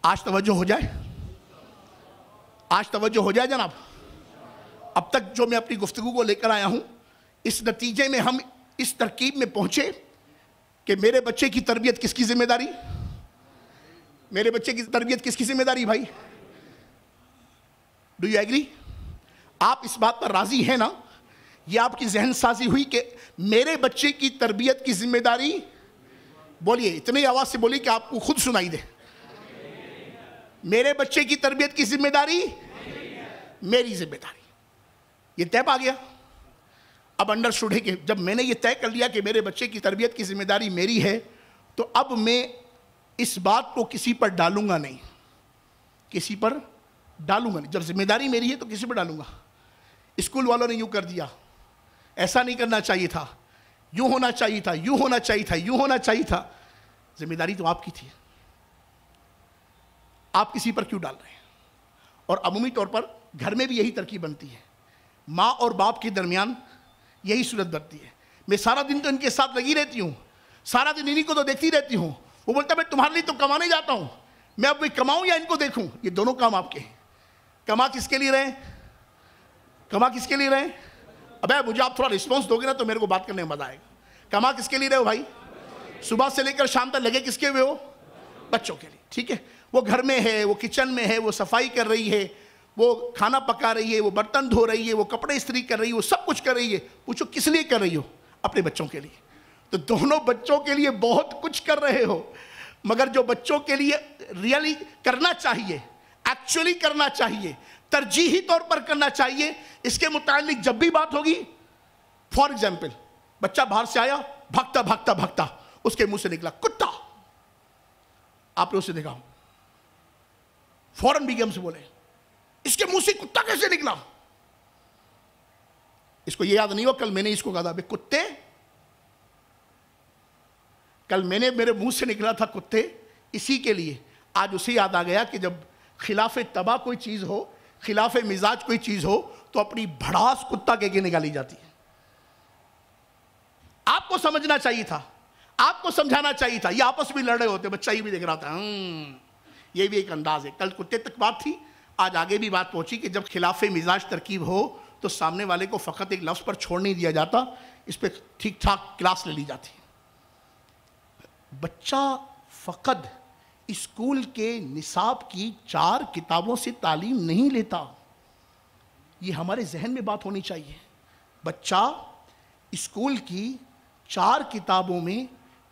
آج توجہ ہو جائے, آج توجہ ہو جائے جناب. اب تک جو میں اپنی گفتگو کو لے کر آیا ہوں, اس نتیجے میں ہم اس ترکیب میں پہنچے کہ میرے بچے کی تربیت کس کی ذمہ داری؟ میرے بچے کی تربیت کس کی ذمہ داری بھائی؟ Do you agree? آپ اس بات پر راضی ہیں نا؟ یہ آپ کی ذہن سازی ہوئی کہ میرے بچے کی تربیت کی ذمہ داری, بولیے اتنی آواز سے بولیے کہ آپ کو خود سنائی دے, میرے بچے کی تربیت کی ذمہ داری میری ذمہ داری. یہ طے پا گیا. اب انڈرسٹوڈ ہے کہ جب میں نے یہ طے کر لیا کہ میرے بچے کی تربیت کی ذمہ داری میری ہے, تو اب میں اس بات کو کسی پر ڈالوں گا نہیں, کسی پر ڈالوں گا نہیں. جب ذمہ داری میری ہے تو کسی پر ڈالوں گا. اسکول والوں نے یوں کر دیا, ایسا نہیں کرنا چاہیے تھا, یوں ہونا چاہیے تھا, یوں ہونا چاہیے تھا, یوں ہونا چاہیے تھا. ذمہ داری تو آپ کی تھی, آپ کسی پر کیوں ڈال رہے ہیں؟ اور عمومی طور پر گھر میں بھی یہی ترکیب بنتی ہے, ماں اور باپ کے درمیان یہی صورت بنتی ہے. میں سارا دن تو ان کے ساتھ لگی رہتی ہوں, سارا دن انہیں کو تو دیکھتی رہتی ہوں. وہ بولتا ہے میں تمہارے لیے تو کمانے جاتا ہوں, میں اب کماؤں یا ان کو دیکھوں؟ یہ دونوں کام آپ کے ہیں. کما کس کے لیے رہے؟ کما کس کے لیے رہے؟ ابے مجھے آپ تھوڑا رسپانس دو گے نا تو میرے کو بات کرنے میں مزہ آئے گا. کما کس کے لیے رہے ہو بھائی؟ صبح سے لے کر شام تک لگے کس کے ہوئے ہو؟ بچوں کے لیے. ٹھیک ہے, وہ گھر میں ہے، وہ کچن میں ہے، وہ صفائی کر رہی ہے، وہ کھانا پکا رہی ہے، وہ برتن دھو رہی ہے، وہ کپڑے استری کر رہی ہے، وہ سب کچھ کر رہی ہے. پوچھو کس لیے کر رہی ہو؟ اپنے بچوں کے لیے. تو دونوں بچوں کے لیے بہت کچھ کر رہے ہو، مگر جو بچوں کے لیے ریئلی کرنا چاہیے، ایکچولی کرنا چاہیے، ترجیحی طور پر کرنا چاہیے، اس کے متعلق جب بھی بات ہوگی. فار ایگزامپل بچہ باہر سے آیا، بھاگتا بھاگتا بھاگتا اس کے منہ سے نکلا کتا. آپ نے اسے دیکھا، فوراً بیگم سے بولے اس کے منہ سے کتا کیسے نکلا؟ اس کو یہ یاد نہیں ہوا کل میں نے اس کو کہا تھا بے کتے، کل میں نے میرے منہ سے نکلا تھا کتے اسی کے لیے. آج اسے یاد آ گیا کہ جب خلاف طبع کوئی چیز ہو، خلاف مزاج کوئی چیز ہو تو اپنی بھڑاس کتا کے نکالی جاتی ہے. آپ کو سمجھنا چاہیے تھا، آپ کو سمجھانا چاہیے تھا. یہ آپس میں لڑ رہے ہوتے، بچہ یہ بھی دیکھ رہا تھا یہ بھی ایک انداز ہے. کل کتے تک بات تھی، آج آگے بھی بات پہنچی کہ جب خلاف مزاج ترکیب ہو تو سامنے والے کو فقط ایک لفظ پر چھوڑ نہیں دیا جاتا، اس پہ ٹھیک ٹھاک کلاس لے لی جاتی. بچہ فقط اسکول کے نصاب کی 4 کتابوں سے تعلیم نہیں لیتا. یہ ہمارے ذہن میں بات ہونی چاہیے. بچہ اسکول کی 4 کتابوں میں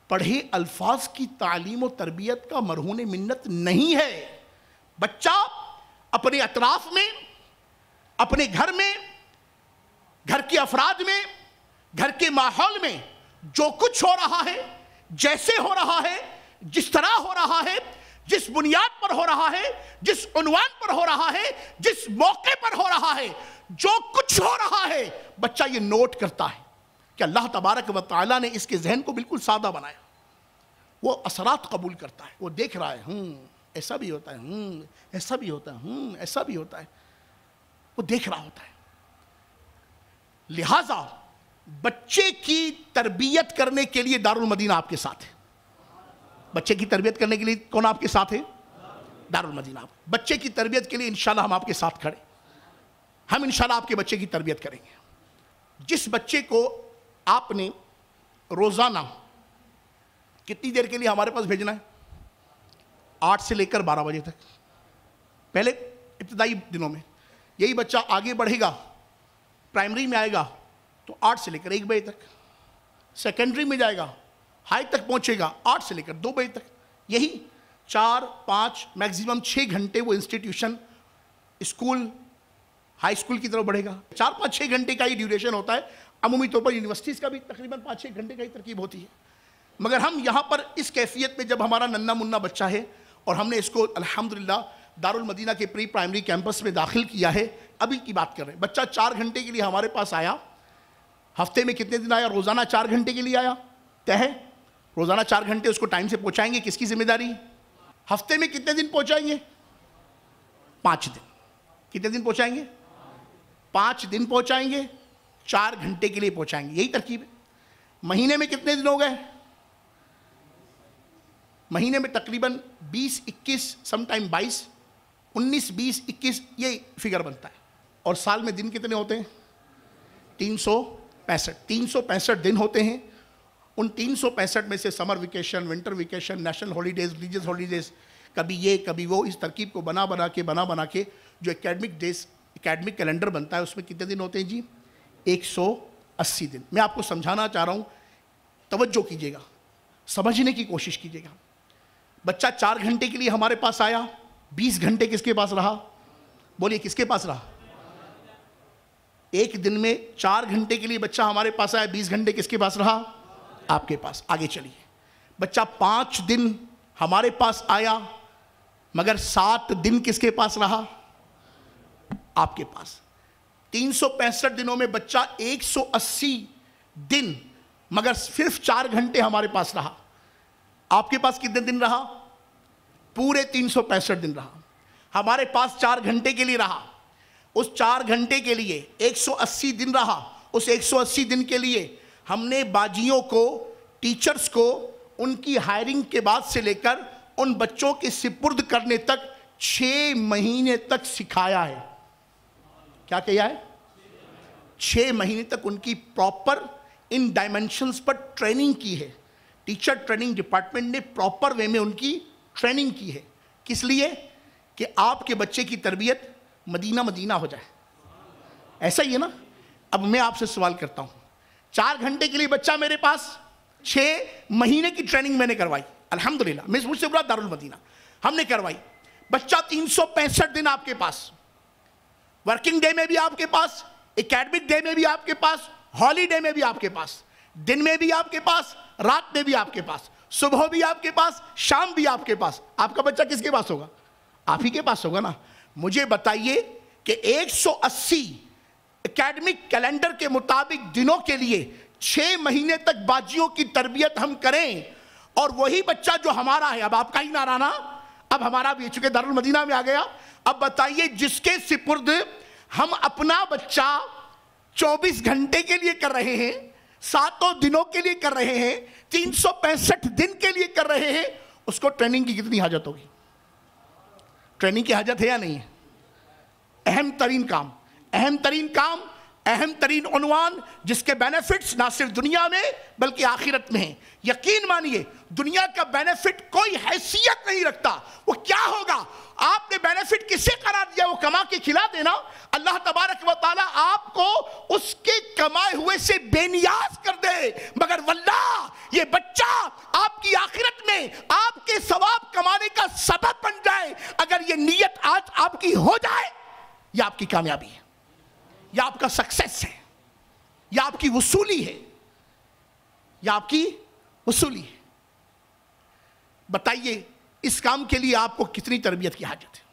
پڑھے الفاظ کی تعلیم و تربیت کا مرہون منت نہیں ہے. بچہ اپنے اطراف میں، اپنے گھر میں، گھر کے افراد میں، گھر کے ماحول میں جو کچھ ہو رہا ہے، جیسے ہو رہا ہے، جس طرح ہو رہا ہے، جس بنیاد پر ہو رہا ہے، جس عنوان پر ہو رہا ہے، جس موقع پر ہو رہا ہے، جو کچھ ہو رہا ہے بچہ یہ نوٹ کرتا ہے کہ اللہ تبارک و تعالیٰ نے اس کے ذہن کو بالکل سادہ بنایا. وہ اثرات قبول کرتا ہے، وہ دیکھ رہا ہے ایسا بھی ہوتا ہے، ایسا بھی ہوتا ہے، ایسا بھی ہوتا ہے، وہ دیکھ رہا ہوتا ہے. لہذا بچے کی تربیت کرنے کے لیے دارالمدینہ آپ کے ساتھ ہے. بچے کی تربیت کرنے کے لیے کون آپ کے ساتھ ہے؟ دارالمدینہ. بچے کی تربیت کے لیے انشاءاللہ ہم آپ کے ساتھ کھڑے. ہم انشاءاللہ آپ کے بچے کی تربیت کریں گے. جس بچے کو آپ نے روزانہ کتنی دیر کے لیے ہمارے پاس بھیجنا ہے؟ 8 سے لے کر 12 بجے تک. پہلے ابتدائی دنوں میں یہی بچہ آگے بڑھے گا، پرائمری میں آئے گا تو 8 سے لے کر 1 بجے تک، سیکنڈری میں جائے گا، ہائی تک پہنچے گا 8 سے لے کر 2 بجے تک. یہی 4 5 میکزیمم 6 گھنٹے وہ انسٹیٹیوشن، اسکول، ہائی اسکول کی طرف بڑھے گا. 4 5 6 گھنٹے کا ہی ڈیوریشن ہوتا ہے. عمومی طور پر یونیورسٹیز کا بھی تقریباً 5 6 گھنٹے کا ہی ترکیب ہوتی ہے. مگر ہم یہاں پر اس کیفیت میں جب ہمارا ننا منا بچہ ہے اور ہم نے اس کو الحمدللہ دارالمدینہ کے پری پرائمری کیمپس میں داخل کیا ہے، ابھی کی بات کر رہے ہیں. بچہ 4 گھنٹے کے لیے ہمارے پاس آیا. ہفتے میں کتنے دن آیا؟ روزانہ 4 گھنٹے کے لیے آیا. طے ہے روزانہ 4 گھنٹے اس کو ٹائم سے پہنچائیں گے. کس کی ذمہ داری؟ ہفتے میں کتنے دن پہنچائیں گے؟ 5 دن. کتنے دن پہنچائیں گے؟ 5 دن پہنچائیں گے، 4 گھنٹے کے لیے پہنچائیں گے. یہی ترکیب ہے. مہینے میں کتنے دن ہو گئے؟ مہینے میں تقریباً 20 21 سم ٹائم 22 19 20 21 یہ فگر بنتا ہے. اور سال میں دن کتنے ہوتے ہیں؟ 365. 365 دن ہوتے ہیں. ان 365 میں سے summer vacation, winter vacation, national holidays, religious holidays, کبھی یہ کبھی وہ، اس ترکیب کو بنا کے جو اکیڈمک ڈیز، اکیڈمک کیلنڈر بنتا ہے، اس میں کتنے دن ہوتے ہیں جی؟ 180 دن. میں آپ کو سمجھانا چاہ رہا ہوں، توجہ کیجیے گا، سمجھنے کی کوشش کیجیے گا. بچہ 4 گھنٹے کے لیے ہمارے پاس آیا، 20 گھنٹے کس کے پاس رہا؟ بولیے کس کے پاس رہا؟ ایک دن میں 4 گھنٹے کے لیے بچہ ہمارے پاس آیا، 20 گھنٹے کس کے پاس رہا؟ آپ کے پاس. آگے چلیے. بچہ 5 دن ہمارے پاس آیا مگر 7 دن کس کے پاس رہا؟ آپ کے پاس. 365 دنوں میں بچہ 180 دن مگر صرف 4 گھنٹے ہمارے پاس رہا. آپ کے پاس کتنے دن رہا؟ پورے 365 دن رہا. ہمارے پاس 4 گھنٹے کے لیے رہا. اس 4 گھنٹے کے لیے 180 دن رہا. اس 180 دن کے لیے ہم نے باجیوں کو، ٹیچرز کو، ان کی ہائرنگ کے بعد سے لے کر ان بچوں کے سپرد کرنے تک 6 مہینے تک سکھایا ہے. کیا کیا ہے؟ 6 مہینے تک ان کی پراپر ان ڈائمنشنز پر ٹریننگ کی ہے. ٹیچر ٹریننگ ڈپارٹمنٹ نے پراپر وے میں ان کی ٹریننگ کی ہے. کس لیے؟ کہ آپ کے بچے کی تربیت مدینہ مدینہ ہو جائے. ایسا ہی ہے نا. اب میں آپ سے سوال کرتا ہوں, 4 گھنٹے کے لیے بچہ میرے پاس, 6 مہینے کی ٹریننگ میں نے کروائی الحمدللہ, مجھ سے برا دارالمدینہ ہم نے کروائی. بچہ 365 دن آپ کے پاس, ورکنگ ڈے میں بھی آپ کے پاس, اکیڈمک ڈے میں بھی آپ کے پاس, ہالیڈے میں بھی آپ کے پاس, دن میں بھی آپ کے پاس, رات میں بھی آپ کے پاس, صبح بھی آپ کے پاس, شام بھی آپ کے پاس. آپ کا بچہ کس کے پاس ہوگا؟ آپ ہی کے پاس ہوگا نا. مجھے بتائیے کہ 180 اکیڈمک کیلنڈر کے مطابق دنوں کے لیے 6 مہینے تک باجیوں کی تربیت ہم کریں, اور وہی بچہ جو ہمارا ہے, اب آپ کا ہی نارانا, اب ہمارا بھی چونکہ دارالمدینہ میں آ گیا. اب بتائیے جس کے سپرد ہم اپنا بچہ 24 گھنٹے کے لیے کر رہے ہیں, 7 دنوں کے لیے کر رہے ہیں, 365 دن کے لیے کر رہے ہیں, اس کو ٹریننگ کی کتنی حاجت ہوگی؟ ٹریننگ کی حاجت ہے یا نہیں ہے؟ اہم ترین کام, اہم ترین کام, اہم ترین عنوان, جس کے بینیفٹس نہ صرف دنیا میں بلکہ آخرت میں ہیں. یقین مانیے دنیا کا بینیفٹ کوئی حیثیت نہیں رکھتا. وہ کیا ہوگا؟ آپ نے بینیفٹ کسے قرار دیا؟ وہ کما کے کھلا دینا. اللہ تبارک و تعالیٰ آپ کو اس کے کمائے ہوئے سے بے نیاز کر دے, مگر واللہ یہ بچہ آپ کی آخرت میں آپ کے ثواب کمانے کا سبب بن جائے. اگر یہ نیت آج آپ کی ہو جائے, یہ آپ کی کامیابی ہے, یا آپ کا سکسیس ہے, یا آپ کی وصولی ہے, یا آپ کی وصولی ہے. بتائیے اس کام کے لیے آپ کو کتنی تربیت کی حاجت ہے؟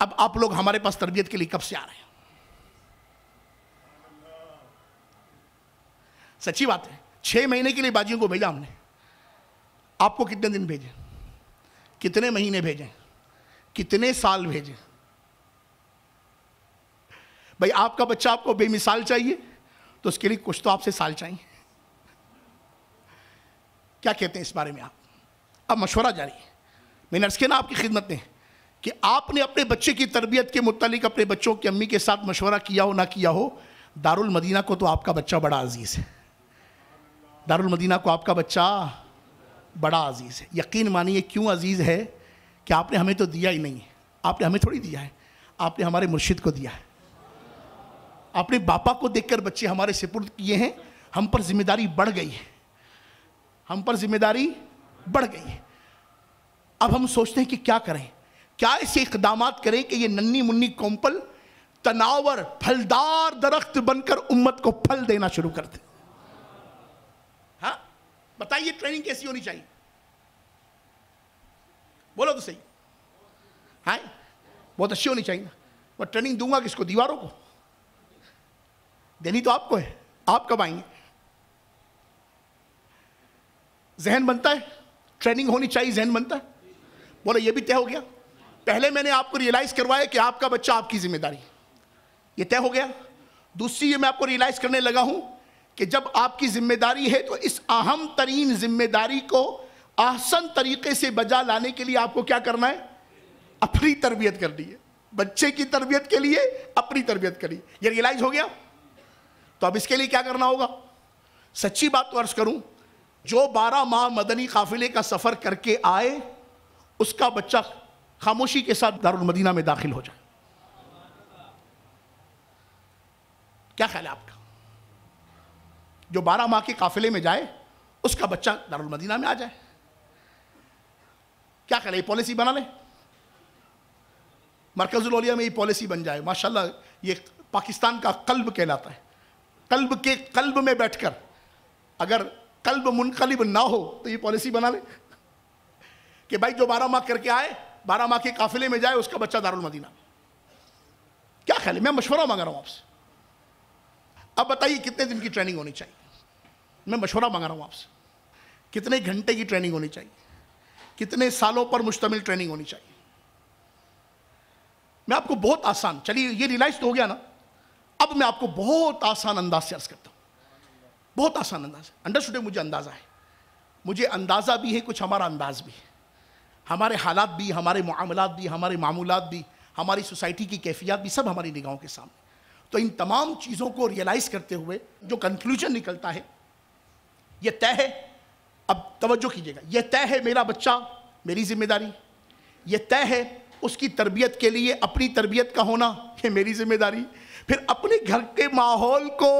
اب آپ لوگ ہمارے پاس تربیت کے لیے کب سے آ رہے ہیں؟ سچی بات ہے, 6 مہینے کے لیے باجیوں کو بھیجا ہم نے. آپ کو کتنے دن بھیجیں, کتنے مہینے بھیجیں, کتنے سال بھیجیں؟ بھائی آپ کا بچہ آپ کو بے مثال چاہیے تو اس کے لیے کچھ تو آپ سے سال چاہیے. کیا کہتے ہیں اس بارے میں آپ؟ اب مشورہ جاری ہے. میں نے عرض کیا نا آپ کی خدمت میں کہ آپ نے اپنے بچے کی تربیت کے متعلق اپنے بچوں کی امی کے ساتھ مشورہ کیا ہو نہ کیا ہو, دارالمدینہ کو تو آپ کا بچہ بڑا عزیز ہے. دارالمدینہ کو آپ کا بچہ بڑا عزیز ہے. یقین مانیے کیوں عزیز ہے؟ کہ آپ نے ہمیں تو دیا ہی نہیں ہے. آپ نے ہمیں تھوڑی دیا ہے, آپ نے ہمارے مرشد کو دیا ہے. آپ نے باپا کو دیکھ کر بچے ہمارے سپرد کیے ہیں. ہم پر ذمہ داری بڑھ گئی ہے, ہم پر ذمہ داری بڑھ گئی ہے. اب ہم سوچتے ہیں کہ کیا کریں, کیا ایسے اقدامات کریں کہ یہ ننھی منی کومپل تناور پھلدار درخت بن کر امت کو پھل دینا شروع کر دے. ہاں بتائیے ٹریننگ کیسی ہونی چاہیے؟ بولو تو صحیح. ہاں بہت اچھی ہونی چاہیے نا. وہ ٹریننگ دوں گا کس کو؟ دیواروں کو دینی تو آپ کو ہے. آپ کب آئیں گے؟ ذہن بنتا ہے, ٹریننگ ہونی چاہیے, ذہن بنتا ہے. بولو یہ بھی طے ہو گیا. پہلے میں نے آپ کو ریئلائز کروایا کہ آپ کا بچہ آپ کی ذمہ داری, یہ طے ہو گیا. دوسری یہ میں آپ کو ریئلائز کرنے لگا ہوں کہ جب آپ کی ذمہ داری ہے تو اس اہم ترین ذمہ داری کو احسن طریقے سے بجا لانے کے لیے آپ کو کیا کرنا ہے؟ اپنی تربیت کرنی ہے. بچے کی تربیت کے لیے اپنی تربیت کرنی. یہ ریئلائز ہو گیا. تو اب اس کے لیے کیا کرنا ہوگا؟ سچی بات تو عرض کروں, جو 12 ماہ مدنی قافلے کا سفر کر کے آئے اس کا بچہ خاموشی کے ساتھ دارالمدینہ میں داخل ہو جائے. کیا خیال ہے آپ کا؟ جو 12 ماہ کے قافلے میں جائے اس کا بچہ دارالمدینہ میں آ جائے. کیا خیال ہے؟ یہ پالیسی بنا لیں. مرکز الاولیاء میں یہ پالیسی بن جائے. ماشاءاللہ یہ پاکستان کا قلب کہلاتا ہے. قلب کے قلب میں بیٹھ کر اگر قلب منقلب نہ ہو تو یہ پالیسی بنا لیں کہ بھائی جو 12 ماہ کر کے آئے, 12 ماہ کے قافلے میں جائے, اس کا بچہ دارالمدینہ. کیا خیال ہے؟ میں مشورہ مانگ رہا ہوں آپ سے. اب بتائیے کتنے دن کی ٹریننگ ہونی چاہیے؟ میں مشورہ مانگ رہا ہوں آپ سے. کتنے گھنٹے کی ٹریننگ ہونی چاہیے؟ کتنے سالوں پر مشتمل ٹریننگ ہونی چاہیے؟ میں آپ کو بہت آسان, چلیے یہ ریلائز تو ہو گیا نا, اب میں آپ کو بہت آسان انداز سے عرض کرتا ہوں. بہت آسان انداز. انڈرسٹوڈ ہے؟ مجھے اندازہ ہے, مجھے اندازہ بھی ہے, کچھ ہمارا انداز بھی ہے. ہمارے حالات بھی, ہمارے معاملات بھی, ہمارے معمولات بھی, ہماری سوسائٹی کی کیفیات بھی, سب ہماری نگاہوں کے سامنے. تو ان تمام چیزوں کو ریئلائز کرتے ہوئے جو کنکلوژن نکلتا ہے, یہ طے ہے اب توجہ کیجئے گا، یہ طے ہے میرا بچہ میری ذمہ داری، یہ طے ہے اس کی تربیت کے لیے اپنی تربیت کا ہونا یہ میری ذمہ داری، پھر اپنے گھر کے ماحول کو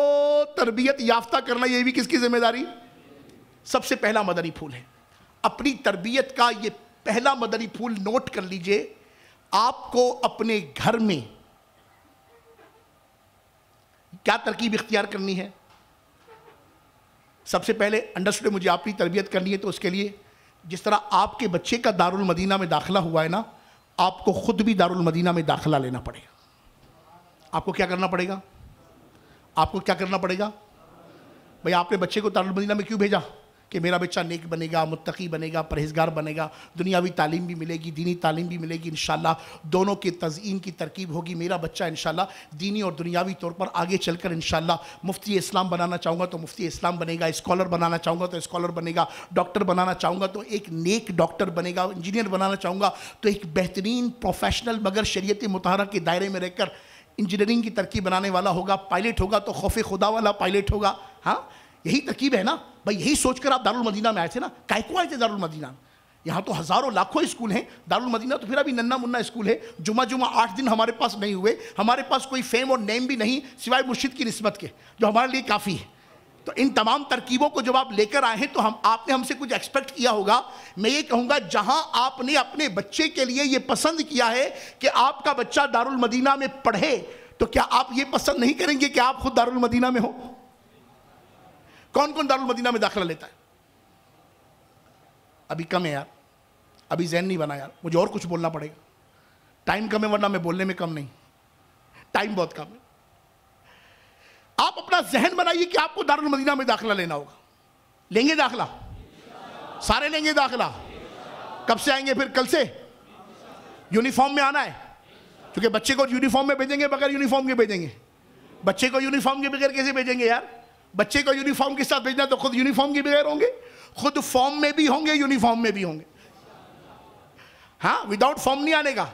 تربیت یافتہ کرنا یہ بھی کس کی ذمہ داری؟ سب سے پہلا مدنی پھول ہے اپنی تربیت کا۔ یہ پہلا مدنی پھول نوٹ کر لیجئے، آپ کو اپنے گھر میں کیا ترکیب اختیار کرنی ہے؟ سب سے پہلے انڈرسٹوڈ، مجھے اپنی تربیت کرنی ہے تو اس کے لیے جس طرح آپ کے بچے کا دارالمدینہ میں داخلہ ہوا ہے نا، آپ کو خود بھی دارالمدینہ میں داخلہ لینا پڑے گا۔ آپ کو کیا کرنا پڑے گا؟ آپ کو کیا کرنا پڑے گا؟ بھئی آپ نے بچے کو دارالمدینہ میں کیوں بھیجا؟ کہ میرا بچہ نیک بنے گا، متقی بنے گا، پرہیزگار بنے گا، دنیاوی تعلیم بھی ملے گی، دینی تعلیم بھی ملے گی، انشاءاللہ دونوں کے تزئین کی ترکیب ہوگی، میرا بچہ انشاءاللہ دینی اور دنیاوی طور پر آگے چل کر انشاءاللہ مفتی اسلام بنانا چاہوں گا تو مفتی اسلام بنے گا، اسکالر بنانا چاہوں گا تو اسکالر بنے گا، ڈاکٹر بنانا چاہوں گا تو ایک نیک ڈاکٹر بنے گا، انجینئر بنانا چاہوں گا تو ایک بہترین پروفیشنل مگر شریعت مطہرہ کے دائرے میں رہ کر انجینئرنگ کی ترکیب بنانے والا ہوگا، پائلٹ ہوگا تو خوف خدا والا پائلٹ ہوگا۔ ہاں یہی ترکیب ہے نا بھائی، یہی سوچ کر آپ دارالمدینہ میں آئے تھے نا۔ کائے کو آئے تھے دارالمدینہ؟ یہاں تو ہزاروں لاکھوں اسکول ہیں، دارالمدینہ تو پھر ابھی ننھا منہ اسکول ہے، جمعہ 8 دن ہمارے پاس نہیں ہوئے، ہمارے پاس کوئی فیم اور نیم بھی نہیں سوائے مرشد کی نسبت کے جو ہمارے لیے کافی ہے۔ تو ان تمام ترکیبوں کو جب آپ لے کر آئے ہیں تو آپ نے ہم سے کچھ ایکسپیکٹ کیا ہوگا۔ میں یہ کہوں گا جہاں آپ نے اپنے بچے کے لیے یہ پسند کیا ہے کہ آپ کا بچہ دارالمدینہ میں پڑھے، تو کیا آپ یہ پسند نہیں کریں گے کہ آپ خود دارالمدینہ میں ہو؟ کون کون دارالمدینہ میں داخلہ لیتا ہے؟ ابھی کم ہے یار، ابھی ذہن نہیں بنا یار، مجھے اور کچھ بولنا پڑے گا، ٹائم کم ہے ورنہ میں بولنے میں کم نہیں، ٹائم بہت کم ہے۔ آپ اپنا ذہن بنائیے کہ آپ کو دارالمدینہ میں داخلہ لینا ہوگا۔ لیں گے داخلہ؟ سارے لیں گے داخلہ؟ کب سے آئیں گے پھر؟ کل سے؟ یونیفارم میں آنا ہے؟ کیونکہ بچے کو یونیفارم میں بھیجیں گے بغیر یونیفارم کے بھیجیں گے؟ بچے کو یونیفارم کے بغیر کیسے بھیجیں گے یار؟ بچے کو یونیفارم کے ساتھ بھیجنا تو خود یونیفارم کے بغیر ہوں گے، خود فارم میں بھی ہوں گے، یونیفارم میں بھی ہوں گے۔ ہاں وداؤٹ فارم نہیں آنے گا،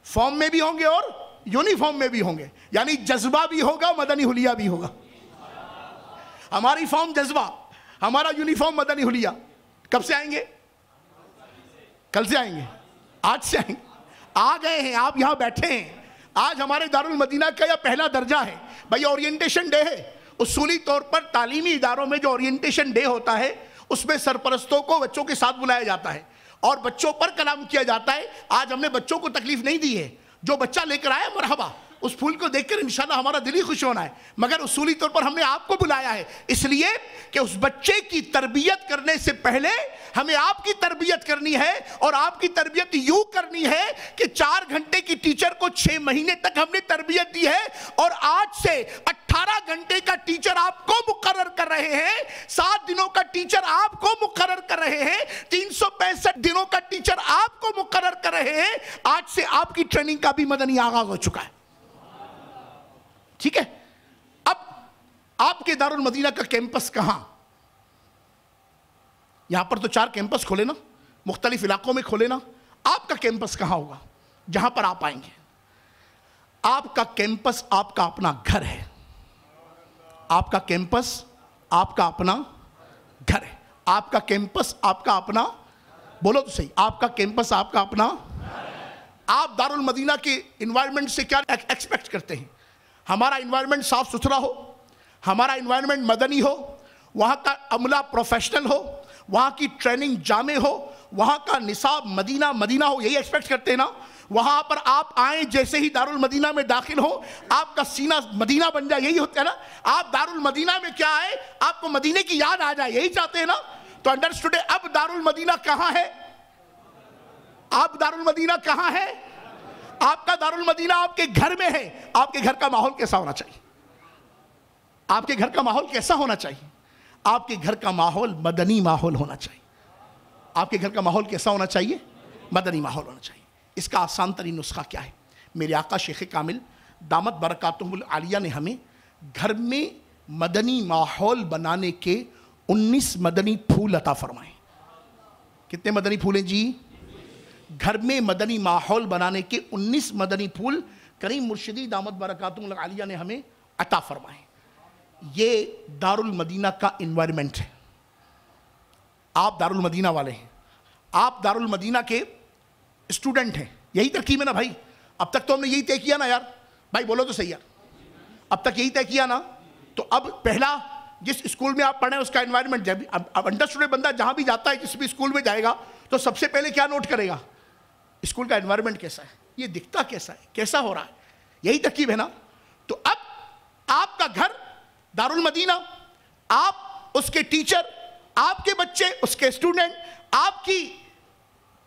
فارم میں بھی ہوں گے اور یونیفارم میں بھی ہوں گے، یعنی جذبہ بھی ہوگا، مدنی حلیہ بھی ہوگا۔ ہماری فارم جذبہ، ہمارا یونیفارم مدنی حلیہ۔ کب سے آئیں گے؟ کل سے آئیں گے؟ آج سے آئیں گے؟ آ گئے ہیں، آپ یہاں بیٹھے ہیں، آج ہمارے دارالمدینہ کا یہ پہلا درجہ ہے بھائی، اورینٹیشن ڈے ہے۔ اصولی طور پر تعلیمی اداروں میں جو اورینٹیشن ڈے ہوتا ہے اس میں سرپرستوں کو بچوں کے ساتھ بلایا جاتا ہے اور بچوں پر کلام کیا جاتا ہے۔ آج ہم نے بچوں کو تکلیف نہیں دی ہے، جو بچہ لے کر آیا مرحبا، اس پھول کو دیکھ کر انشاءاللہ ہمارا دل ہی خوش ہونا ہے، مگر اصولی طور پر ہم نے آپ کو بلایا ہے اس لیے کہ اس بچے کی تربیت کرنے سے پہلے ہمیں آپ کی تربیت کرنی ہے، اور آپ کی تربیت یوں کرنی ہے کہ 4 گھنٹے کی ٹیچر کو 6 مہینے تک ہم نے تربیت دی ہے، اور آج سے 18 گھنٹے کا ٹیچر آپ کو مقرر کر رہے ہیں، 7 دنوں کا ٹیچر آپ کو مقرر کر رہے ہیں، 365 دنوں کا ٹیچر آپ کو مقرر کر رہے ہیں۔ آج سے آپ کی ٹریننگ کا بھی مدنی آغاز ہو چکا ہے، ٹھیک ہے؟ اب آپ کے دارالمدینہ کا کیمپس کہاں؟ یہاں پر تو 4 کیمپس کھولے نا، مختلف علاقوں میں کھولے نا، آپ کا کیمپس کہاں ہوگا جہاں پر آپ آئیں گے؟ آپ کا کیمپس آپ کا اپنا گھر ہے، آپ کا کیمپس آپ کا اپنا گھر ہے، آپ کا کیمپس آپ کا اپنا، بولو تو صحیح، آپ کا کیمپس آپ کا اپنا۔ آپ دارالمدینہ کے انوائرمنٹ سے کیا ایکسپیکٹ کرتے ہیں؟ ہمارا انوائرمنٹ صاف ستھرا ہو، ہمارا انوائرمنٹ مدنی ہو، وہاں کا عملہ پروفیشنل ہو، وہاں کی ٹریننگ جامع ہو، وہاں کا نصاب مدینہ مدینہ ہو، یہی ایکسپیکٹ کرتے ہیں نا؟ وہاں پر آپ آئیں، جیسے ہی دارالمدینہ میں داخل ہو آپ کا سینہ مدینہ بن جائے، یہی ہوتا ہے نا؟ آپ دارالمدینہ میں کیا آئے، آپ کو مدینے کی یاد آ جائے، یہی چاہتے ہیں نا؟ تو انڈرسٹوڈ ہے۔ اب دارالمدینہ کہاں ہے؟ آپ دارالمدینہ کہاں ہے؟ آپ کا دارالمدینہ آپ کے گھر میں ہے۔ آپ کے گھر کا ماحول کیسا ہونا چاہیے؟ آپ کے گھر کا ماحول کیسا ہونا چاہیے؟ آپ کے گھر کا ماحول مدنی ماحول ہونا چاہیے۔ آپ کے گھر کا ماحول کیسا ہونا چاہیے؟ مدنی ماحول ہونا چاہیے۔ اس کا آسان ترین نسخہ کیا ہے؟ میرے آقا شیخ کامل دامت برکاتہم العالیہ نے ہمیں گھر میں مدنی ماحول بنانے کے 19 مدنی پھول عطا فرمائے۔ کتنے مدنی پھول ہیں جی؟ گھر میں مدنی ماحول بنانے کے 19 مدنی پھول کریم مرشدی دامت برکاتہم العالیہ نے ہمیں عطا فرمائے۔ یہ دارالمدینہ کا انوائرمنٹ ہے۔ آپ دارالمدینہ والے ہیں, آپ دارالمدینہ کے اسٹوڈنٹ ہیں, یہی ترکیب ہے نا بھائی؟ اب تک تو ہم نے یہی طے کیا نا یار, بھائی بولو تو صحیح یار, اب تک یہی طے کیا نا. تو اب پہلا جس اسکول میں آپ پڑھیں اس کا انوائرمنٹ, جب اب انڈرسٹوڈنٹ بندہ جہاں بھی جاتا ہے, جس بھی اسکول میں جائے گا, تو سب سے پہلے کیا نوٹ کرے گا؟ اسکول کا انوائرمنٹ کیسا ہے, یہ دکھتا کیسا ہے, کیسا ہو رہا ہے, یہی ترکیب ہے نا. تو اب آپ کا گھر دارالمدینہ, آپ اس کے ٹیچر, آپ کے بچے اس کے اسٹوڈنٹ, آپ کی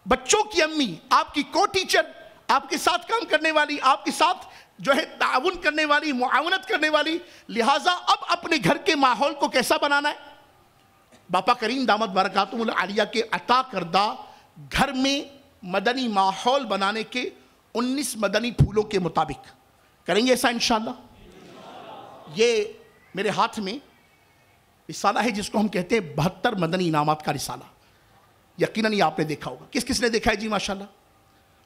بچوں کی امی, آپ کی کو ٹیچر, آپ کے ساتھ کام کرنے والی, آپ کے ساتھ جو ہے تعاون کرنے والی, معاونت کرنے والی. لہٰذا اب اپنے گھر کے ماحول کو کیسا بنانا ہے؟ باپا کریم دامت برکاتہم العالیہ کے عطا کردہ گھر میں مدنی ماحول بنانے کے 19 مدنی پھولوں کے مطابق کریں گے ایسا انشاءاللہ. یہ میرے ہاتھ میں رسالہ ہے جس کو ہم کہتے ہیں 72 مدنی انعامات کا رسالہ. یقیناً یہ آپ نے دیکھا ہوگا. کس کس نے دیکھا ہے جی؟ ماشاءاللہ,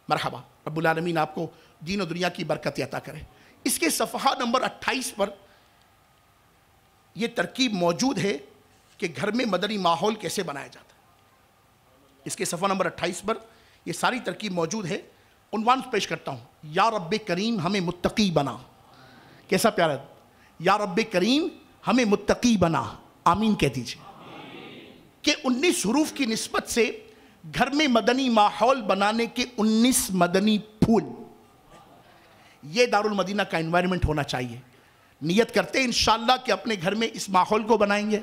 مرحبا. رب العالمین آپ کو دین و دنیا کی برکت عطا کرے. اس کے صفحہ نمبر 28 پر یہ ترکیب موجود ہے کہ گھر میں مدنی ماحول کیسے بنایا جاتا ہے. اس کے صفحہ نمبر 28 پر یہ ساری ترکیب موجود ہے. عنوان پیش کرتا ہوں, یا رب کریم ہمیں متقی بنا. کیسا پیارا, یا رب کریم ہمیں متقی بنا. آمین کہہ دیجیے. کہ 19 حروف کی نسبت سے گھر میں مدنی ماحول بنانے کے 19 مدنی پھول, یہ دارالمدینہ کا انوائرمنٹ ہونا چاہیے. نیت کرتے ہیں انشاءاللہ کہ اپنے گھر میں اس ماحول کو بنائیں گے,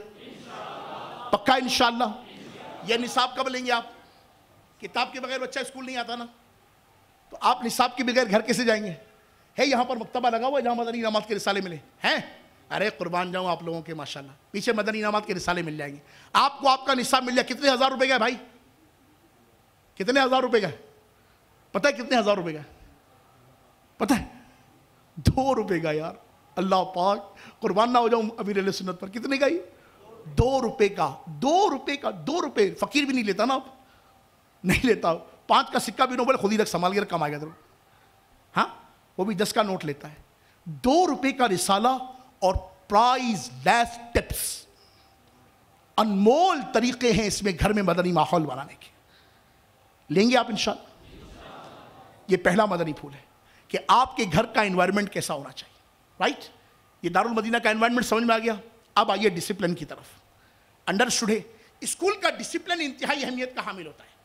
پکا انشاءاللہ. یہ نصاب کب لیں گے آپ؟ کتاب کے بغیر بچہ اسکول نہیں آتا نا, تو آپ نصاب کے بغیر گھر کیسے جائیں گے؟ ہے یہاں پر مکتبہ لگا ہوا ہے جہاں مدنی انعامات کے رسالے ملے ہیں؟ ارے قربان جاؤں آپ لوگوں کے, ماشاءاللہ پیچھے مدنی انعامات کے رسالے مل جائیں گے آپ کو. آپ کا نصاب مل جائے. کتنے ہزار روپے کا ہے بھائی؟ کتنے ہزار روپے کا ہے؟ پتہ ہے کتنے ہزار روپے کا ہے؟ پتہ ہے 2 روپے کا. یار اللہ پاک قربان نہ ہو جاؤں امیر اہل سنت پر. کتنے کا یہ؟ 2 روپے کا. 2 روپے کا. 2 روپے فقیر بھی نہیں لیتا نا, آپ نہیں لیتا. 5 کا سکہ بھی نہ بولے خود ہی رکھ سنبھال کے کمائے گا ضرور. ہاں وہ بھی 10 کا نوٹ لیتا ہے. 2 روپے کا رسالہ اور پرائز لیس ٹپس. انمول طریقے ہیں اس میں گھر میں مدنی ماحول بنانے کے. لیں گے آپ انشاءاللہ؟ یہ پہلا مدنی پھول ہے کہ آپ کے گھر کا انوائرمنٹ کیسا ہونا چاہیے. رائٹ, یہ دارالمدینہ کا انوائرمنٹ سمجھ میں آ گیا. اب آئیے ڈسپلن کی طرف. انڈرسٹوڈ ہے, اسکول کا ڈسپلن انتہائی اہمیت کا حامل ہوتا ہے,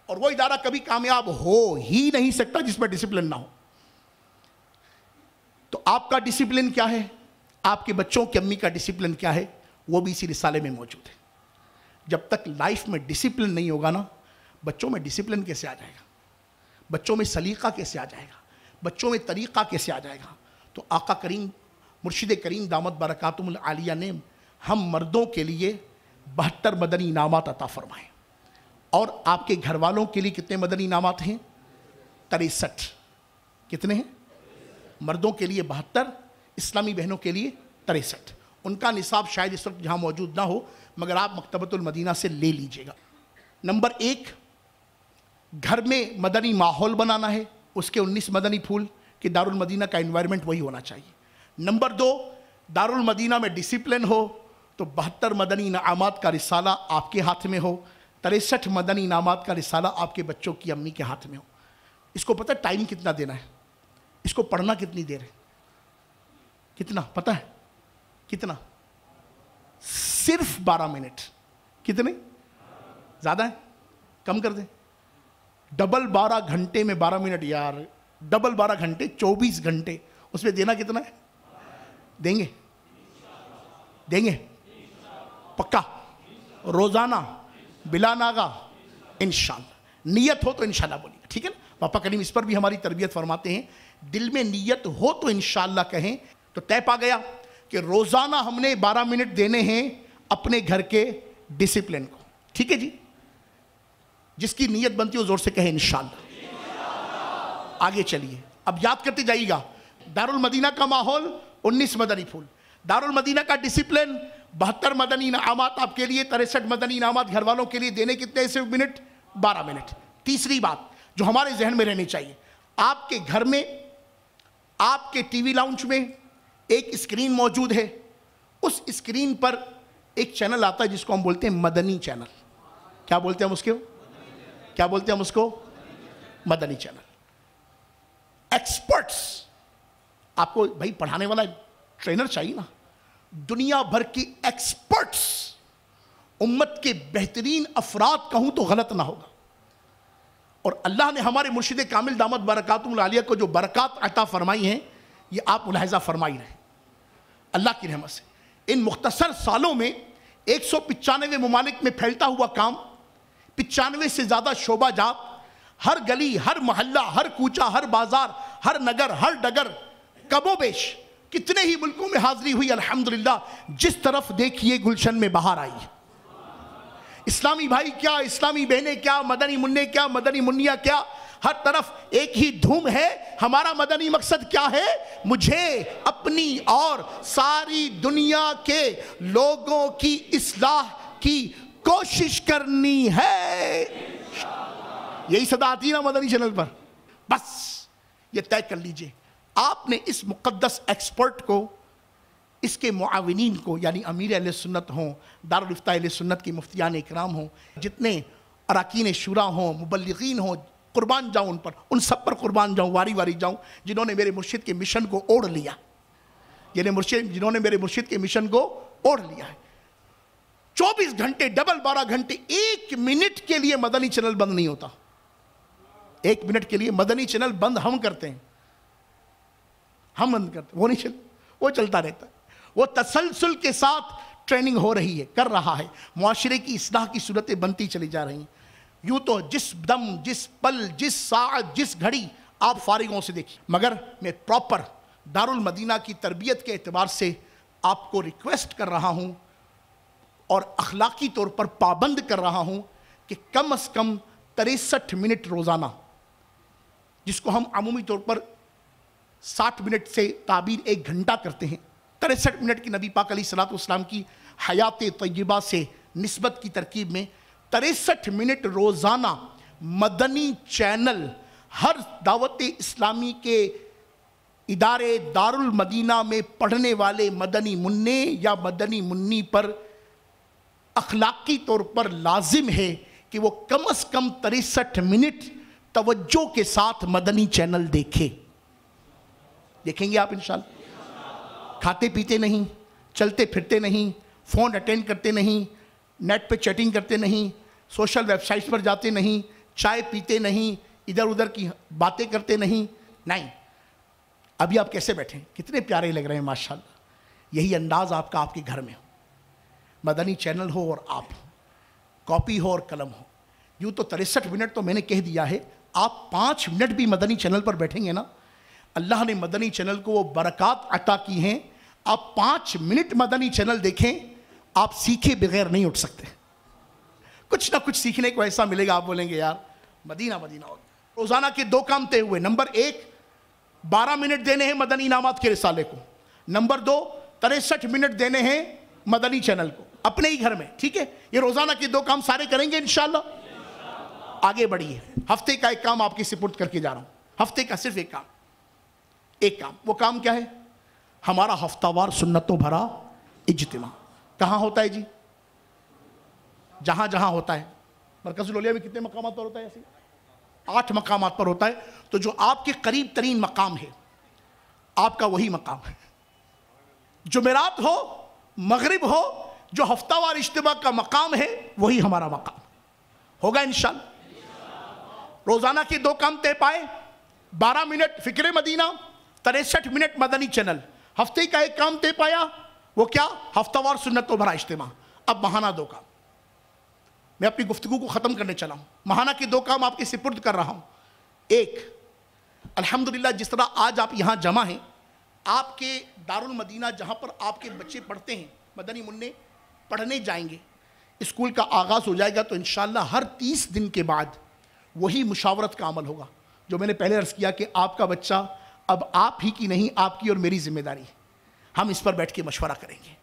اور وہ ادارہ کبھی کامیاب ہو ہی نہیں سکتا جس میں ڈسپلن نہ ہو. تو آپ کا ڈسپلن کیا ہے, آپ کے بچوں کی امی کا ڈسپلن کیا ہے, وہ بھی اسی رسالے میں موجود ہے. جب تک لائف میں ڈسپلن نہیں ہوگا نا, بچوں میں ڈسپلن کیسے آ جائے گا, بچوں میں سلیقہ کیسے آ جائے گا, بچوں میں طریقہ کیسے آ جائے گا. تو آقا کریم مرشد کریم دامت برکاتہم العالیہ نے ہم مردوں کے لیے 72 مدنی انعامات عطا فرمائے, اور آپ کے گھر والوں کے لیے کتنے مدنی انعامات ہیں؟ 63. کتنے ہیں؟ مردوں کے لیے 72, اسلامی بہنوں کے لیے 63. ان کا نصاب شاید اس وقت جہاں موجود نہ ہو, مگر آپ مکتبۃ المدینہ سے لے لیجئے گا. نمبر 1, گھر میں مدنی ماحول بنانا ہے, اس کے 19 مدنی پھول کہ دارالمدینہ کا انوائرمنٹ وہی ہونا چاہیے. نمبر 2, دارالمدینہ میں ڈسپلن ہو تو 72 مدنی انعامات کا رسالہ آپ کے ہاتھ میں ہو, 63 مدنی انعامات کا رسالہ آپ کے بچوں کی امی کے ہاتھ میں ہو. اس کو پتہ ہے ٹائم کتنا دینا ہے, اس کو پڑھنا کتنی دیر ہے, کتنا پتہ ہے کتنا؟ صرف 12 منٹ. کتنے؟ زیادہ ہے؟ کم کر دیں. ڈبل 12 گھنٹے میں 12 منٹ. یار ڈبل 12 گھنٹے 24 گھنٹے, اس میں دینا کتنا ہے؟ دیں گے؟ دیں گے پکا, روزانہ بلا ناغا انشاءاللہ. نیت ہو تو انشاءاللہ بولیے گا, ٹھیک ہے نا. پاپا کریم اس پر بھی ہماری تربیت فرماتے ہیں, دل میں نیت ہو تو انشاءاللہ کہیں. تو طے پا گیا کہ روزانہ ہم نے 12 منٹ دینے ہیں اپنے گھر کے ڈسپلن کو, ٹھیک ہے جی. جس کی نیت بنتی ہو زور سے کہیں انشاءاللہ. آگے چلیے, اب یاد کرتے جائیے گا. دارالمدینہ کا ماحول 19 مدنی پھول, دارالمدینہ کا ڈسپلن 72 مدنی انعامات آپ کے لیے, 63 مدنی انعامات گھر والوں کے لیے. دینے کتنے صرف منٹ؟ 12 منٹ. تیسری بات جو ہمارے ذہن میں رہنی چاہیے, آپ کے گھر میں آپ کے ٹی وی لاؤنج میں ایک اسکرین موجود ہے. اس اسکرین پر ایک چینل آتا ہے جس کو ہم بولتے ہیں مدنی چینل. کیا بولتے ہیں ہم اس کو؟ کیا بولتے ہیں ہم اس کو؟ مدنی چینل. ایکسپرٹس. آپ کو بھائی پڑھانے والا ٹرینر چاہیے نا. دنیا بھر کی ایکسپرٹس، امت کے بہترین افراد کہوں تو غلط نہ ہوگا. اور اللہ نے ہمارے مرشد کامل دامت برکاتہم العالیہ کو جو برکات عطا فرمائی ہیں یہ آپ ملاحظہ فرمائی رہے اللہ کی رحمت سے. ان مختصر سالوں میں 195 ممالک میں پھیلتا ہوا کام، 95 سے زیادہ شعبہ جات، ہر گلی، ہر محلہ، ہر کوچہ، ہر بازار، ہر نگر، ہر ڈگر، کم و بیش کتنے ہی ملکوں میں حاضری ہوئی. الحمدللہ جس طرف دیکھیے گلشن میں بہار آئی. اسلامی بھائی کیا، اسلامی بہنیں کیا، مدنی منع کیا، مدنی منیا کیا، ہر طرف ایک ہی دھوم ہے. ہمارا مدنی مقصد کیا ہے؟ مجھے اپنی اور ساری دنیا کے لوگوں کی اصلاح کی کوشش کرنی ہے. یہی صدا آتی ہے نا مدنی چینل پر. بس یہ طے کر لیجئے آپ نے اس مقدس ایکسپرٹ کو، اس کے معاونین کو، یعنی امیر اہل سنت ہوں، دارالافتاء اہل سنت کے مفتیان اکرام ہوں، جتنے اراکین شورا ہوں، مبلغین ہوں، قربان جاؤں ان پر، ان سب پر قربان جاؤں، واری واری جاؤں جنہوں نے میرے مرشد کے مشن کو اوڑھ لیا. جنہوں نے میرے مرشد کے مشن کو اوڑھ لیا ہے. 24 گھنٹے، ڈبل 12 گھنٹے، 1 منٹ کے لیے مدنی چینل بند نہیں ہوتا. 1 منٹ کے لیے مدنی چینل بند ہم کرتے ہیں، ہم بند کرتے ہیں، وہ نہیں چلتا، وہ چلتا رہتا ہے. وہ تسلسل کے ساتھ ٹریننگ ہو رہی ہے، کر رہا ہے. معاشرے کی اصلاح کی صورتیں بنتی چلی جا رہی ہیں. یوں تو جس دم، جس پل، جس ساعت، جس گھڑی آپ فارغوں سے دیکھیں. مگر میں پراپر دارالمدینہ کی تربیت کے اعتبار سے آپ کو ریکویسٹ کر رہا ہوں اور اخلاقی طور پر پابند کر رہا ہوں کہ کم از کم 63 منٹ روزانہ، جس کو ہم عمومی طور پر 60 منٹ سے تعبیر 1 گھنٹہ کرتے ہیں، 63 منٹ کی نبی پاک علیہ الصلوۃ والسلام کی حیات طیبہ سے نسبت کی ترکیب میں 63 منٹ روزانہ مدنی چینل ہر دعوت اسلامی کے ادارے دارالمدینہ میں پڑھنے والے مدنی منع یا مدنی منی پر اخلاقی طور پر لازم ہے کہ وہ کم از کم 63 منٹ توجہ کے ساتھ مدنی چینل دیکھے. دیکھیں گے آپ انشاءاللہ؟ کھاتے پیتے نہیں، چلتے پھرتے نہیں، فون اٹینڈ کرتے نہیں، نیٹ پہ چیٹنگ کرتے نہیں، سوشل ویب سائٹس پر جاتے نہیں، چائے پیتے نہیں، ادھر ادھر کی باتیں کرتے نہیں. نہیں. ابھی آپ کیسے بیٹھیں؟ کتنے پیارے لگ رہے ہیں ماشاءاللہ. یہی انداز آپ کا آپ کے گھر میں ہو، مدنی چینل ہو اور آپ ہو، کاپی ہو اور قلم ہو. یوں تو 63 منٹ تو میں نے کہہ دیا ہے. آپ 5 منٹ بھی مدنی چینل پر بیٹھیں گے نا، اللہ نے مدنی چینل کو وہ برکات عطا کی ہیں. آپ 5 منٹ مدنی چینل دیکھیں، آپ سیکھے بغیر نہیں اٹھ سکتے. کچھ نہ کچھ سیکھنے کو ایسا ملے گا، آپ بولیں گے یار مدینہ مدینہ ہو. روزانہ کے 2 کام طے ہوئے. نمبر 1 12 منٹ دینے ہیں مدنی انعامات کے رسالے کو. نمبر 2 63 منٹ دینے ہیں مدنی چینل کو اپنے ہی گھر میں. ٹھیک ہے، یہ روزانہ کے 2 کام سارے کریں گے انشاءاللہ. آگے بڑھیے. ہفتے کا 1 کام آپ کی سپرد کر کے جا رہا ہوں. ہفتے کا صرف 1 کام. وہ کام کیا ہے؟ ہمارا ہفتہ وار سنتوں بھرا اجتماع. کہاں ہوتا ہے جی؟ جہاں جہاں ہوتا ہے. مرکز الاولیاء میں کتنے مقامات پر ہوتا ہے؟ ایسے 8 مقامات پر ہوتا ہے. تو جو آپ کے قریب ترین مقام ہے، آپ کا وہی مقام ہے. جمعرات ہو، مغرب ہو، جو ہفتہ وار اجتماع کا مقام ہے وہی ہمارا مقام ہوگا انشاءاللہ. روزانہ کے 2 کام طے پائے. 12 منٹ فکر مدینہ، 63 منٹ مدنی چینل. ہفتے کا 1 کام طے پایا. وہ کیا؟ ہفتہ وار سنتوں بھرا اجتماع. اب ماہانہ 2 کام. میں اپنی گفتگو کو ختم کرنے چلا ہوں. ماہانہ کے 2 کام آپ کے سپرد کر رہا ہوں. 1، الحمدللہ جس طرح آج آپ یہاں جمع ہیں، آپ کے دارالمدینہ جہاں پر آپ کے بچے پڑھتے ہیں، مدنی منع پڑھنے جائیں گے، اسکول کا آغاز ہو جائے گا تو انشاءاللہ ہر 30 دن کے بعد وہی مشاورت کا عمل ہوگا جو میں نے پہلے عرض کیا کہ آپ کا بچہ اب آپ ہی کی نہیں، آپ کی اور میری ذمہ داری ہے. ہم اس پر بیٹھ کے مشورہ کریں گے.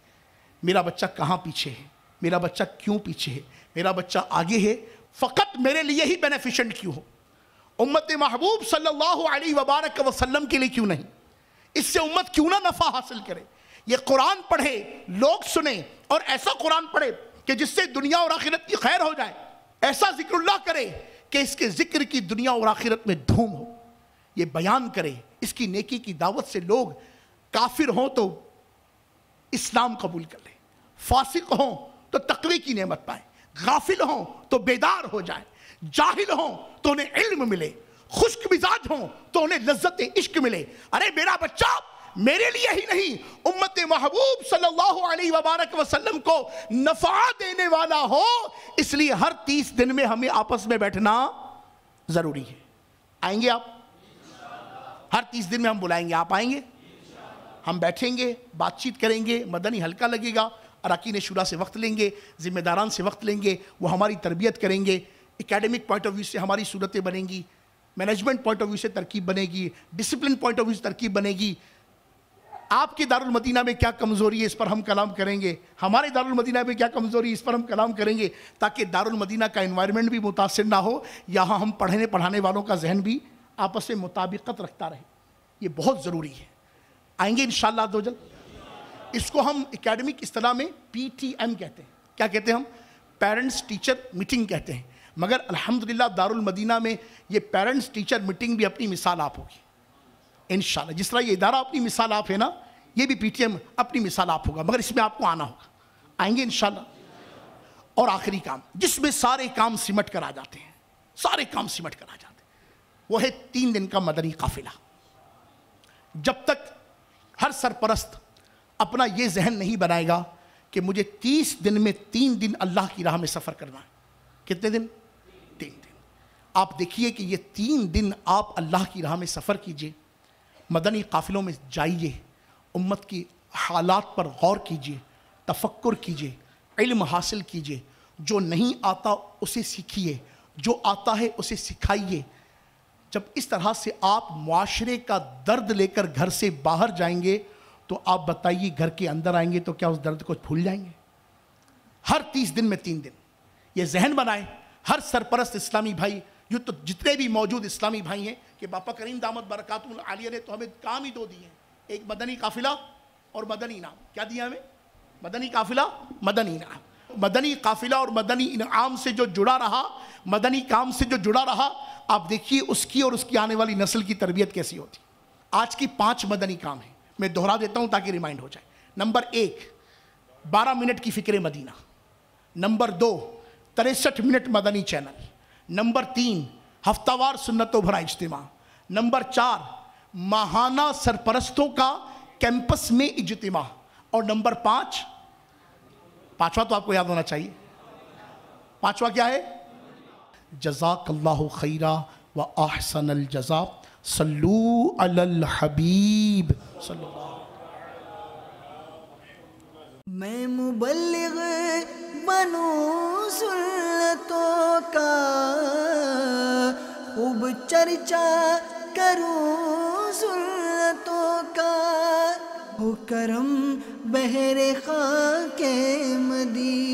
میرا بچہ کہاں پیچھے ہے، میرا بچہ کیوں پیچھے ہے، میرا بچہ آگے ہے، فقط میرے لیے ہی بینیفیشنٹ کیوں ہو، امت محبوب صلی اللہ علیہ وبارک وسلم کے لیے کیوں نہیں، اس سے امت کیوں نہ نفع حاصل کرے. یہ قرآن پڑھے، لوگ سنیں، اور ایسا قرآن پڑھے کہ جس سے دنیا اور آخرت کی خیر ہو جائے. ایسا ذکر اللہ کرے کہ اس کے ذکر کی دنیا اور آخرت میں دھوم ہو. یہ بیان کرے, اس کی نیکی کی دعوت سے لوگ کافر ہوں تو اسلام قبول کر لیں, فاسق ہوں تو تقوی کی نعمت پائیں, غافل ہوں تو بیدار ہو جائیں, جاہل ہوں تو انہیں علم ملے, خشک مزاج ہوں تو انہیں لذت عشق ملے. ارے میرا بچہ میرے لیے ہی نہیں, امت محبوب صلی اللہ علیہ وبارک وسلم کو نفع دینے والا ہو, اس لیے ہر 30 دن میں ہمیں آپس میں بیٹھنا ضروری ہے. آئیں گے آپ؟ ہر 30 دن میں ہم بلائیں گے, آپ آئیں گے؟ ہم بیٹھیں گے, بات چیت کریں گے, مدنی حلقہ لگے گا, اراکین شورا سے وقت لیں گے, ذمہ داران سے وقت لیں گے, وہ ہماری تربیت کریں گے, اکیڈمک پوائنٹ آف ویو سے ہماری صورتیں بنیں گی, مینجمنٹ پوائنٹ آف ویو سے ترکیب بنے گی, ڈسپلن پوائنٹ آف ویو سے ترکیب بنے گی. آپ کی دارالمدینہ میں کیا کمزوری ہے اس پر ہم کلام کریں گے, ہمارے دارالمدینہ میں کیا کمزوری ہے اس پر ہم کلام کریں گے, تاکہ دارالمدینہ کا انوائرمنٹ بھی متاثر نہ ہو, یہاں ہم پڑھنے پڑھانے والوں کا ذہن بھی آپس میں مطابقت رکھتا رہے. یہ بہت ضروری ہے. آئیں گے انشاءاللہ دو جل. اس کو ہم اکیڈمک اصطلاح میں PTM کہتے ہیں. کیا کہتے ہیں ہم؟ پیرنٹس ٹیچر میٹنگ کہتے ہیں. مگر الحمدللہ دارالمدینہ میں یہ پیرنٹس ٹیچر میٹنگ بھی اپنی مثال آپ ہوگی انشاءاللہ. جس طرح یہ ادارہ اپنی مثال آپ ہے نا, یہ بھی PTM اپنی مثال آپ ہوگا, مگر اس میں آپ کو آنا ہوگا. آئیں گے انشاءاللہ. اور آخری کام جس میں سارے کام سمٹ کر آ جاتے ہیں, سارے کام سمٹ کر آ جاتے ہیں, وہ ہے 3 دن کا مدنی قافلہ. جب تک ہر سرپرست اپنا یہ ذہن نہیں بنائے گا کہ مجھے 30 دن میں 3 دن اللہ کی راہ میں سفر کرنا ہے. کتنے دن؟ 3 دن. آپ دیکھیے کہ یہ 3 دن آپ اللہ کی راہ میں سفر کیجئے, مدنی قافلوں میں جائیے, امت کی حالات پر غور کیجئے, تفکر کیجئے, علم حاصل کیجئے. جو نہیں آتا اسے سیکھیے, جو آتا ہے اسے سکھائیے. جب اس طرح سے آپ معاشرے کا درد لے کر گھر سے باہر جائیں گے تو آپ بتائیے گھر کے اندر آئیں گے تو کیا اس درد کو بھول جائیں گے؟ ہر 30 دن میں 3 دن یہ ذہن بنائیں. ہر سرپرست اسلامی بھائی, یوں تو جتنے بھی موجود اسلامی بھائی ہیں کہ باپا کریم دامت برکاتہ العالیہ نے تو ہمیں کام ہی 2 دیے ہیں, ایک مدنی قافلہ اور مدنی انعام. کیا دیا ہمیں؟ مدنی قافلہ, مدنی انعام. مدنی قافلہ اور مدنی انعام سے جو جڑا رہا, مدنی کام سے جو جڑا رہا, آپ دیکھیے اس کی اور اس کی آنے والی نسل کی تربیت کیسی ہوتی. آج کی 5 مدنی کام ہیں, میں دہرا دیتا ہوں تاکہ ریمائنڈ ہو جائے. نمبر 1 12 منٹ کی فکر مدینہ. نمبر 2 63 منٹ مدنی چینل. نمبر 3 ہفتہ وار سنتوں بھرا اجتماع. نمبر 4 ماہانہ سرپرستوں کا کیمپس میں اجتماع. اور نمبر 5 پانچواں تو آپ کو یاد ہونا چاہیے. 5واں کیا ہے؟ جزاک اللہ خیرہ و احسن الجزاء, صلو علی الحبیب صلی اللہ. میں مبلغ بنوں سنتوں کا, خوب چرچا کروں سنتوں کا, ہو کرم بہر خاک مدینہ.